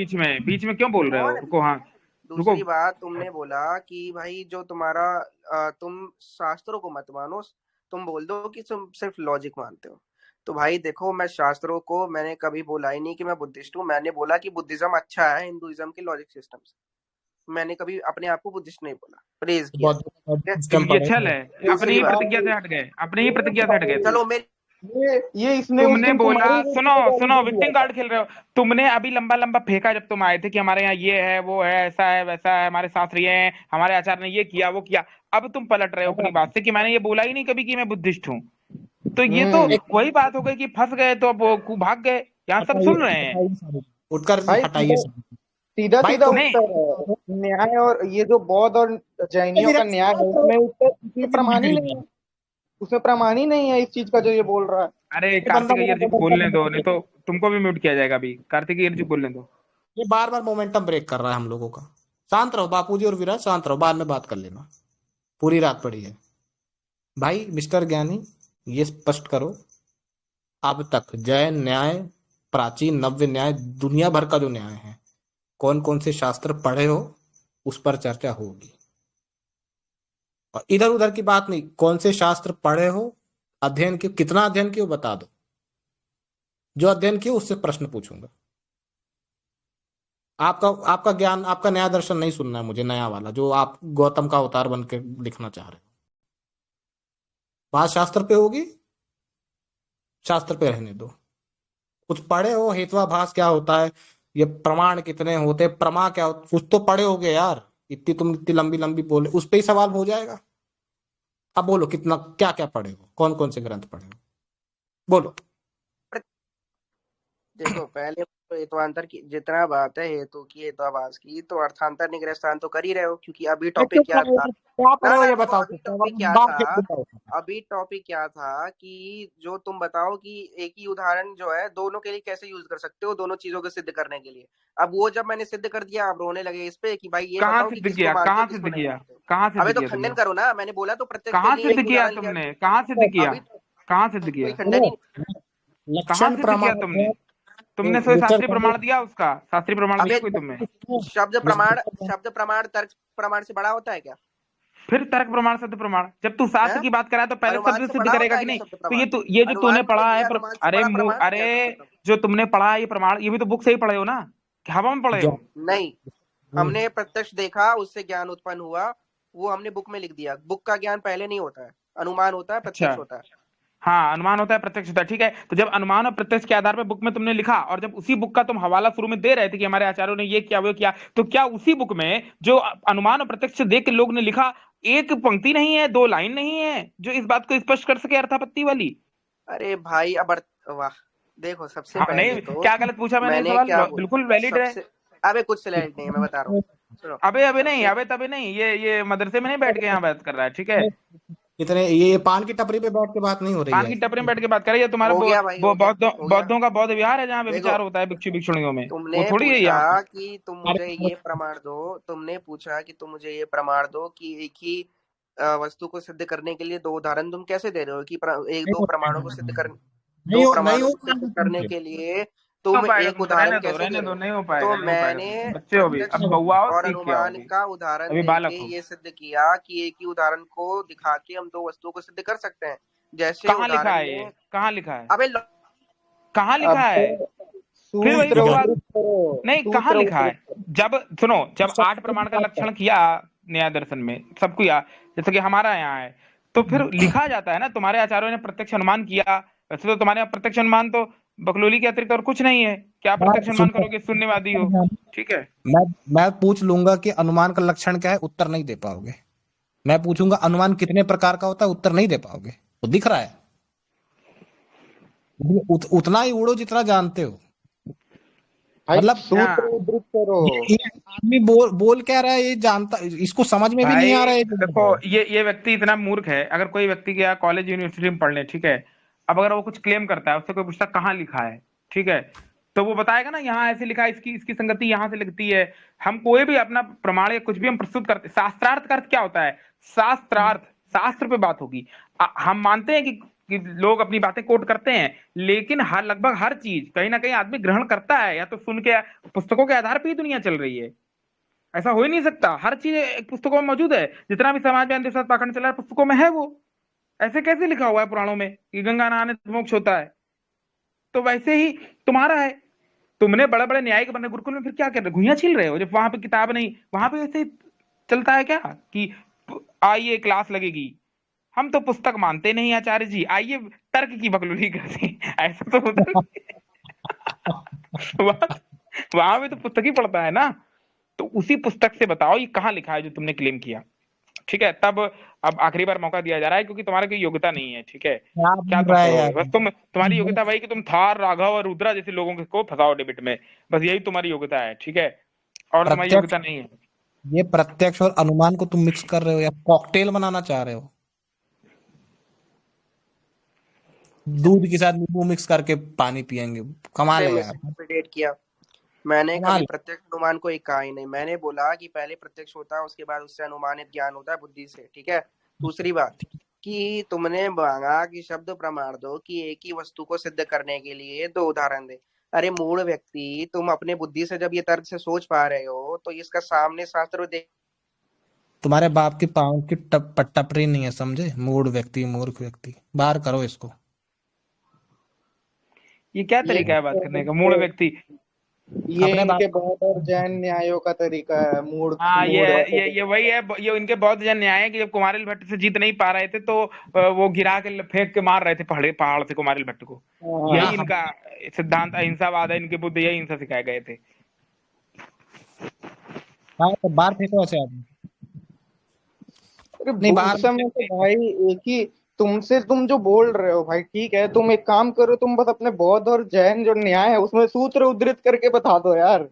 बीच में क्यों बोल रहे हो? कौन रुको, हाँ रुको। दूसरी बात तुमने बोला कि भाई जो तुम्हारा तुम शास्त्रों को मत मानो, तुम बोल दो कि तुम सिर्फ लॉजिक मानते हो। तो भाई देखो, मैं शास्त्रों को मैंने कभी बोला ही नहीं कि मैं बुद्धिस्ट हूँ। मैंने बोला कि बुद्धिज्म अच्छा है हिंदुइज्म के लॉजिक सिस्टम से। मैंने कभी अपने आप को बुद्धिस्ट नहीं बोला, प्रेज किया, ठीक है। सिस्टम ये पढ़े छल है, अपनी दूसरी ही बात, प्रतिज्ञा से हट गए, अपनी ही प्रतिज्ञा से हट गए। चलो मेरी ये इसने उस तुमने दिन बोला, कुमारी सुनो का सुनो, रिव्यू दिया विक्टिम था। कार्ड खेल रहे हो। तुमने अभी लंबा लंबा फेंका जब तुम आए थे कि हमारे यहाँ ये है, वो है, ऐसा है, वैसा है, हमारे शास्त्र ये हैं, हमारे आचार्य ने ये किया, वो किया। अब तुम पलट रहे हो अपनी बात से कि मैंने ये बोला ही नहीं कभी कि मैं बुद्धिस्ट हूँ। तो ये तो वही बात हो गई कि फंस गए तो अब वो भाग गए। यहाँ सब सुन रहे हैं। उठकर भाई हटाइए सीधा भाई। सीधा तो नहीं, उत्तर है। न्याय और ये जो बौद्ध और जैनियों का न्याय है उसमें उत्तर उसमें प्रमाण ही नहीं है, उसमें प्रमाण ही नहीं है इस चीज का जो ये बोल रहा है। अरे ये बंदा कार्तिकेय जी को बोलने दो, नहीं मेरा तो तुमको भी म्यूट किया जाएगा अभी। कार्तिकेय जी बोलने दो। ये बार बार मोमेंटम ब्रेक कर रहा है हम लोगों का। शांत रहो बापूजी और विराज, शांत रहो, बाद में बात कर लेना। पूरी रात पड़ी है भाई। मिस्टर ज्ञानी ये स्पष्ट करो, अब तक जैन न्याय, प्राचीन नव्य न्याय, दुनिया भर का जो न्याय है, कौन कौन से शास्त्र पढ़े हो, उस पर चर्चा होगी। और इधर उधर की बात नहीं, कौन से शास्त्र पढ़े हो, अध्ययन किया, कितना अध्ययन किया बता दो। जो अध्ययन किया उससे प्रश्न पूछूंगा। आपका ज्ञान, आपका नया दर्शन नहीं सुनना है मुझे, नया वाला जो आप गौतम का अवतार बन के लिखना चाह रहे हो। बात शास्त्र पे होगी, शास्त्र पे रहने दो। कुछ पढ़े हो, हेत्वाभास क्या होता है, ये प्रमाण कितने होते, प्रमा क्या होता, कुछ तो पढ़े होगे यार। तुम इतनी लंबी लंबी बोले, उस पे ही सवाल हो जाएगा। अब बोलो कितना, क्या क्या पढ़े हो, कौन कौन से ग्रंथ पढ़े हो, बोलो। देखो पहले तो हेतुआंतर की जितना बात है, हेतु की, हेतुआभास की, तो अर्थांतर निग्रहस्थान तो कर ही रहे हो, क्योंकि अभी टॉपिक क्या था, क्या पढ़े हो ना ये रुको, बताओ। अभी टॉपिक क्या था, अभी टॉपिक क्या था कि जो तुम बताओ कि एक ही उदाहरण जो है दोनों के लिए कैसे यूज कर सकते हो, दोनों चीजों को सिद्ध करने के लिए। अब वो जब मैंने सिद्ध कर दिया, आप रोने लगे इस पे कि भाई ये कहाँ बताओ कि सिद्ध किसको किया, मानते हो कहाँ किसको सिद्ध नहीं किया, मानते हो। कहाँ सिद्ध अबे तो किया खंडन तुमने? करो ना, मैंने बोला तो प्रत्यक्ष के कहाँ लिए सिद्ध एक किया उदाहरण लिया। तुमने? कहाँ सिद्ध किया? अभी कहाँ सिद्ध कोई किया? खंडन ही कहाँ सिद्ध किया तुमने? तुमने कोई शास्त्रीय प्रमाण दिया उसका? शास्त्रीय प्रमाण दिया अबे कोई तुमने? शब्द प्रमाण तर्क प्रमाण से बड़ा होता है क्या? फिर तर्क प्रमाण, शब्द प्रमाण, जब तू शास्त्र है? की बात करा तो पहले अनुमान शब्द से सिद्ध बड़ा करेगा होता है कि क्या नहीं? शब्द तो प्रमाण? ये जो तूने अनुमान पढ़ा मैंने है दिया, अनुमान से बड़ा प्रमाण अरे क्या कर सकता हूँ? जो तुमने पढ़ा है ये प्रमाण, ये भी तो बुक से ही पढ़े हो ना, कि हवा में पढ़े हो? नहीं, हमने प्रत्यक्ष देखा, उससे ज्ञान उत्पन्न हुआ, वो हमने बुक में लिख दिया। बुक का ज्ञान पहले नहीं होता है, अनुमान होता है, प्रत्यक्ष अच्छा, होता है। हाँ, अनुमान होता है, प्रत्यक्ष होता है, ठीक है। तो जब अनुमान और प्रत्यक्ष के आधार पर बुक में तुमने लिखा, और जब उसी बुक का तुम हवाला शुरू में दे रहे थे कि हमारे आचार्यों ने ये किया वो किया, तो क्या उसी बुक में जो अनुमान और प्रत्यक्ष से देख के लोग ने लिखा, एक पंक्ति नहीं है, दो लाइन नहीं है जो इस बात को स्पष्ट कर सके, अर्थापत्ति वाली? अरे भाई अब वाह, देखो सबसे हाँ, पहले नहीं, तो क्या गलत पूछा मैंने? मैंने सवाल क्या बोला, बिल्कुल वैलिड है। सबसे अबे कुछ सैलेंट नहीं है, मैं बता रहा हूँ, सुनो। अबे नहीं, सबसे अबे तबे नहीं, ये मदरसे में नहीं बैठ के यहाँ बात कर रहा है, ठीक है। कितने ये पान की टपरी पे बैठ के बात नहीं हो रही पान है। की टपरी में बैठ के बात कर रही है। तुम्हारा हो गया भाई, हो गया, हो गया। बौद्धों का बौद्ध विहार है जहाँ पे देखो, विचार होता है भिक्षु भिक्षुणियों में, वो तुमने थोड़ी है यहाँ पूछा पे। कि तुम मुझे ये प्रमाण दो, तुमने पूछा कि तुम मुझे ये प्रमाण दो कि एक ही वस्तु को सिद्ध करने के लिए दो उदाहरण तुम कैसे दे रहे हो कि एक नहीं दो हो प्रमाणों को पाएगा, सिद्ध कर नहीं दो हो प्रमाणों को सिद्ध पाएगा करने तुमसे। के लिए हो तुम पाएगा एक तुमसे, उदाहरण कैसे दे रहने रहे दो, हो? नहीं हो तो पाएगा, नहीं हो पाएगा मैंने तुमसे। बच्चे हो अभी, प्रत्यक्ष अब बउआ हो, और सीख के अनुमान आओगे, का उदाहरण अभी बालक देके हो। ये सिद्ध किया कि एक ही उदाहरण को दिखा के हम दो वस्तुओं को सिद्ध कर सकते हैं। जैसे कहाँ लिखा उदाहरण है ये? में, कहाँ लिखा है? अबे कहाँ लिखा अब है? फिर वही सूत्र बकवास। उद्धृत करो, नहीं, कहाँ सूत्र लिखा है? उद्धृत करो। जब सुनो, जब सब 8 प्रमाण का लक्षण किया न्याय दर्शन में सब किया, जैसे कि हमारा यहाँ है, तो फिर लिखा जाता है ना। तुम्हारे आचार्यों ने प्रत्यक्ष अनुमान किया, वैसे तो तुम्हारे यहाँ प्रत्यक्ष अनुमान तो बकलोली के अतिरिक्त और कुछ नहीं है। क्या प्रत्यक्ष अनुमान करोगे? शून्यवादी हो, ठीक है। मैं पूछ लूंगा कि अनुमान का लक्षण क्या है, उत्तर नहीं दे पाओगे। मैं पूछूंगा अनुमान कितने प्रकार का होता है, उत्तर नहीं दे पाओगे। तो दिख रहा है, उतना ही उड़ो जितना जानते हो। भाई मतलब सूत्र उद्धृत करो। ये आदमी बोल क्या रहा है, ये जानता, इसको समझ में भी नहीं भाई आ रहा है देखो, ये व्यक्ति इतना मूर्ख है। अगर कोई व्यक्ति गया कॉलेज यूनिवर्सिटी में पढ़ने, ठीक है, अब अगर वो कुछ क्लेम करता है, उससे कोई पूछता कहाँ लिखा है, ठीक है, तो वो बताएगा ना यहाँ ऐसे लिखा है, इसकी इसकी संगति यहाँ से लगती है। हम कोई भी अपना प्रमाण या कुछ भी हम प्रस्तुत करते, शास्त्रार्थ का अर्थ क्या होता है? शास्त्रार्थ, शास्त्र पे बात होगी। हम मानते हैं कि लोग अपनी बातें कोट करते हैं, लेकिन हर लगभग हर चीज कहीं ना कहीं आदमी ग्रहण करता है, या तो सुन के, पुस्तकों के आधार पर ही दुनिया चल रही है। ऐसा हो ही नहीं सकता। हर चीज एक पुस्तकों में मौजूद है। जितना भी समाज में अंधविश्वास पाखंड चला है, पुस्तकों में है वो। ऐसे कैसे लिखा हुआ है पुराणों में कि गंगा नहाने से मोक्ष होता है? तो वैसे ही तुम्हारा है। तुमने बड़े बड़े न्यायिक बने गुरुकुल में, फिर क्या कर रहे हो? घुइयां छील रहे हो जब वहां पे किताब नहीं? वहां पे ऐसे ही चलता है क्या कि आइए क्लास लगेगी? हम तो पुस्तक मानते नहीं आचार्य जी, आइए तर्क की बकलूली करते हैं। ऐसा तो होता वहां पे तो पुस्तक ही पढ़ता है ना। तो उसी पुस्तक से बताओ ये कहाँ लिखा है जो तुमने क्लेम किया, ठीक है? तब अब आखिरी बार मौका दिया जा रहा है, क्योंकि तुम्हारी कोई योग्यता नहीं है, ठीक है। क्या क्या बोल तुम रहा है करोगे? यार? बस तुम्हारी योग्यता भाई कि तुम थार, राघव और रुद्रा जैसे लोगों को फंसाओ डिबेट में, बस यही तुम्हारी योग्यता है, ठीक है। और तुम्हारी प्रत्यक्ष, योग्यता नहीं है। ये प्रत्यक्ष और अनुमान को तुम मिक्स कर रहे हो या कॉकटेल बनाना चाह रहे हो? दूध के साथ नींबू मिक्स करके पानी पियेंगे? कमाल है यार, मिसइंटरप्रेट किया। मैंने कमाल कभी प्रत्यक्ष अनुमान को एक कहा ही नहीं। मैंने बोला कि पहले प्रत्यक्ष होता है, उसके बाद उससे अनुमानित ज्ञान होता है बुद्धि से, ठीक है। दूसरी बात कि तुमने मांगा कि शब्द प्रमाण दो कि एक ही वस्तु को सिद्ध करने के लिए दो उदाहरण दे। अरे मूढ़ व्यक्ति, तुम अपने बुद्धि से जब ये तर्क से सोच पा रहे हो तो इसका सामने शास्त्र देख। तुम्हारे बाप की पाँव की टपरी नहीं है, समझे? मूढ़ व्यक्ति, मूर्ख व्यक्ति, बाहर करो इसको। ये क्या तरीका है बात करने का? मूढ़ व्यक्ति, ये अपने इनके बाप बौद्ध और जैन न्यायों का तरीका है। मूड हाँ, मूड ये वही है। ये इनके बौद्ध जन न्याय है कि जब कुमारिल भट्ट से जीत नहीं पा रहे थे, तो वो गिरा के फेंक के मार रहे थे पहाड़ से कुमारिल भट्ट को। यही इनका सिद्धांत अहिंसावाद है। इनके बुद्ध यही हिंसा सिखाए गए थे। हाँ, तो बाहर फेंको ऐसे आदमी। नहीं, बाहर समय तो भाई एक ही तुमसे, तुम जो बोल रहे हो भाई ठीक है, तुम एक काम करो, तुम बस अपने बौद्ध और जैन जो न्याय है उसमें सूत्र उद्धृत करके बता दो यार।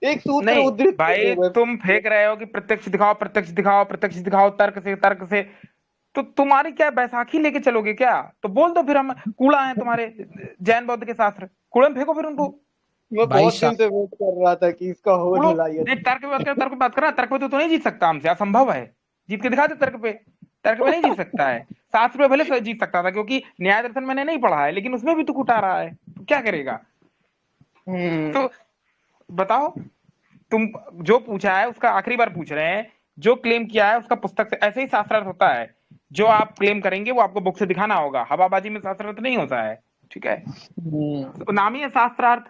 एक सूत्र नहीं उद्धृत भाई, करो बस। तुम फेंक रहे हो कि प्रत्यक्ष दिखाओ, प्रत्यक्ष दिखाओ, प्रत्यक्ष दिखाओ, तर्क से। तो तुम्हारी क्या बैसाखी लेके चलोगे क्या? तो बोल दो फिर, हम कूड़ा है तुम्हारे जैन बौद्ध के शास्त्र, कूड़े में फेंको फिर उनको। मैं भाई बहुत दिन से वेट कर रहा था कि इसका हो कूड़ो लाइए। नहीं, तर्क पे बात कर, तर्क पे बात करना। तर्क पे तो नहीं जीत सकता हमसे, असंभव है। जीत के दिखा दे तर्क पे। तर्क पे नहीं जीत सकता है। शास्त्र पे भले जीत सकता था, क्योंकि न्याय दर्शन मैंने नहीं पढ़ा है, लेकिन उसमें भी तो कुटा रहा है, तो क्या करेगा? तो बताओ, तुम जो पूछा है उसका आखिरी बार पूछ रहे हैं। जो क्लेम किया है उसका पुस्तक से, ऐसे ही शास्त्रार्थ होता है। जो आप क्लेम करेंगे वो आपको बुक से दिखाना होगा। हवाबाजी में शास्त्रार्थ नहीं होता है, ठीक है। तो नाम ही है शास्त्रार्थ,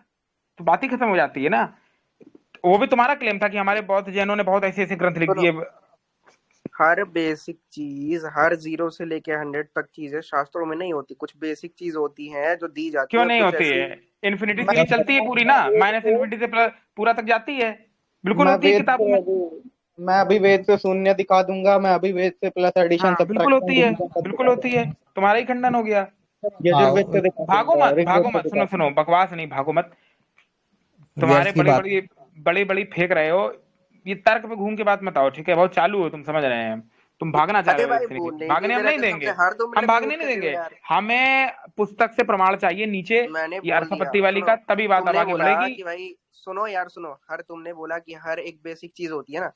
तो बात ही खत्म हो जाती है ना। वो भी तुम्हारा क्लेम था कि हमारे बौद्ध जैनों ने बहुत ऐसे ऐसे ग्रंथ लिख दिए। हर बेसिक चीज, हर 0 से लेके 100 तक चीजें शास्त्रों में नहीं होती। कुछ बेसिक चीज होती हैं जो दी जाती क्यों है। नहीं होती है? इन्फिनिटी सीरीज चलती है पूरी ना, माइनस इन्फिनिटी से पूरा तक जाती है। बिल्कुल होती है किताबों में। मैं अभी वेद से शून्य दिखा दूंगा, मैं अभी वेद से प्लस एडिशन हाँ, बिल्कुल होती है, बिल्कुल होती है। तुम्हारा ही खंडन हो गया। यजुर्वेद से दिखा भागो दूंगा, मत, भागो मत, सुनो सुनो, बकवास नहीं, भागो मत। तुम्हारे बड़ी बड़ी फेंक रहे हो। ये तर्क पे घूम के बात मत आओ, ठीक है? बहुत चालू हो तुम, समझ रहे हैं। तुम भागना चाह अरे रहे हो भाई एक तरीके बोलने से। ही भागने नहीं हम दे नहीं रहे देंगे, कसम से, हर 2 हम मिनट भागने म्यूट नहीं कर रहे हो देंगे। यार। हमें पुस्तक से प्रमाण चाहिए नीचे मैंने ये बोल अर्थापत्ति दिया, वाली सुनो, का, तभी बात अब तुमने आगे बोला बढ़ेगी। कि भाई सुनो यार सुनो, तुमने बोला कि हर एक बेसिक चीज होती है ना,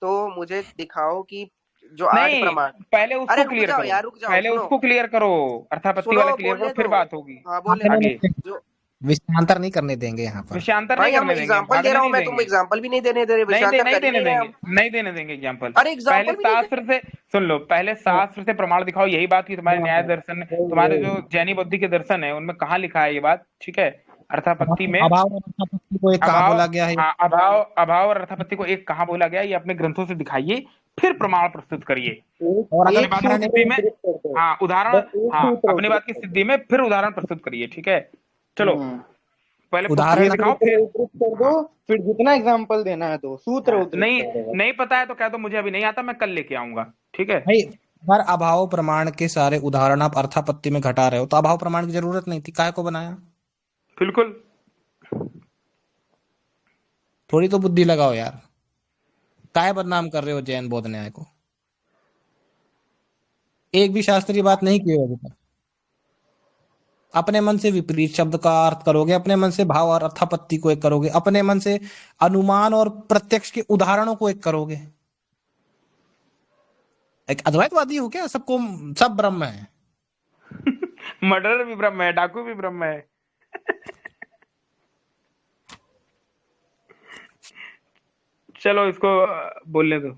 तो मुझे दिखाओ कि जो 8 नहीं, प्रमाण। पहले अरे उसको रुक क्लियर जाओ करो, यार, रुक जाओ, पहले सुनो उसको क्लियर करो, अर्थापत्ति वाला सुनो, क्लियर करो, बोलने फिर दो। बात होगी हाँ बोलने नहीं, दो। आगे। नहीं, जो विषयांतर नहीं करने देंगे यहाँ पर। विषयांतर नहीं भाई हम करने देंगे, एग्जांपल दे भागने रहा हूँ नहीं मैं, तुम देंगे, एग्जांपल भी नहीं देने दे रहे, विषयांतर कर ही देने नहीं रहे देंगे, हम। नहीं देने देंगे एग्जाम्पल। अरे पहले एग्जांपल भी नहीं दे। शास्त्र से सुन लो, पहले शास्त्र से प्रमाण दिखाओ, यही बात की तुम्हारे न्याय दर्शन, तुम्हारे जो जैनी बुद्धि के दर्शन है उनमें कहाँ लिखा है ये बात, ठीक है। अर्थापत्ति में अभाव और अर्थापत्ति को एक कहाँ अभाव, बोला गया है? हाँ अभाव और अर्थापत्ति को एक कहाँ बोला गया, ये अपने ग्रंथों से दिखाइए, फिर प्रमाण प्रस्तुत करिए। और अपनी अगर बात की उदाहरण सिद्धि में, हाँ उदाहरण, हाँ अपनी बात की सिद्धि सिद्धि में फिर उदाहरण प्रस्तुत करिए, ठीक है। चलो पहले उदाहरण पुस्तक दिखाओ, फिर कर दो, फिर जितना एग्जांपल देना है दो, सूत्र उद्धृत नहीं कर दो। नहीं पता है तो कह दो मुझे अभी नहीं आता, मैं कल लेके आऊंगा, ठीक है। भाई अगर अभाव प्रमाण के सारे उदाहरण आप अर्थापत्ति में घटा रहे हो तो अभाव प्रमाण की जरूरत नहीं थी, काहे को बनाया? बिल्कुल। थोड़ी तो बुद्धि लगाओ यार, काहे बदनाम कर रहे हो जैन बौद्ध न्याय को? एक भी शास्त्रीय बात नहीं की हो अभी तक। अपने मन से विपरीत शब्द का अर्थ करोगे, अपने मन से भाव और अर्थापत्ति को एक करोगे, अपने मन से अनुमान और प्रत्यक्ष के उदाहरणों को एक करोगे। एक अद्वैतवादी हो क्या? सबको सब ब्रह्म है। मर्डरर भी ब्रह्म है, डाकू भी ब्रह्म है। चलो इसको बोलने दो।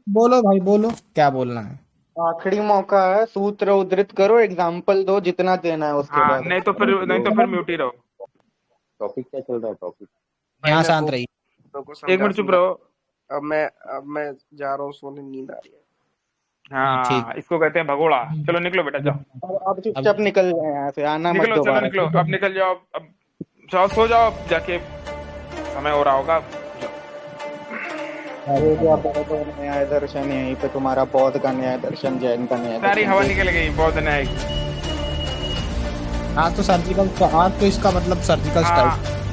बोलो भाई बोलो, क्या बोलना है? आखिरी मौका है, सूत्र उद्धृत करो, एग्जांपल दो जितना देना है उसके हाँ बाद। नहीं तो फिर म्यूट ही रहो। टॉपिक क्या चल रहा है? टॉपिक यहाँ शांत रही। एक मिनट चुप रहो। अब मैं जा रहा हूँ सोने, नींद आ रही है। हाँ इसको कहते हैं भगोड़ा। चलो निकलो बेटा जाओ, अब चुपचाप निकल जाए यहाँ से, आना मत निकलो, चलो दोबारा। निकलो, अब निकल जाओ, अब जाओ सो जाओ, अब जाके समय हो रहा होगा। वो जो आप बता दो, न्याय दर्शन यहीं पे तुम्हारा, बौद्ध का न्याय दर्शन, जैन का न्याय सारी दर्शन। हवा निकल गई बौद्ध न्याय। आज तो सर्जिकल, आज तो इसका मतलब सर्जिकल हाँ स्ट्राइक।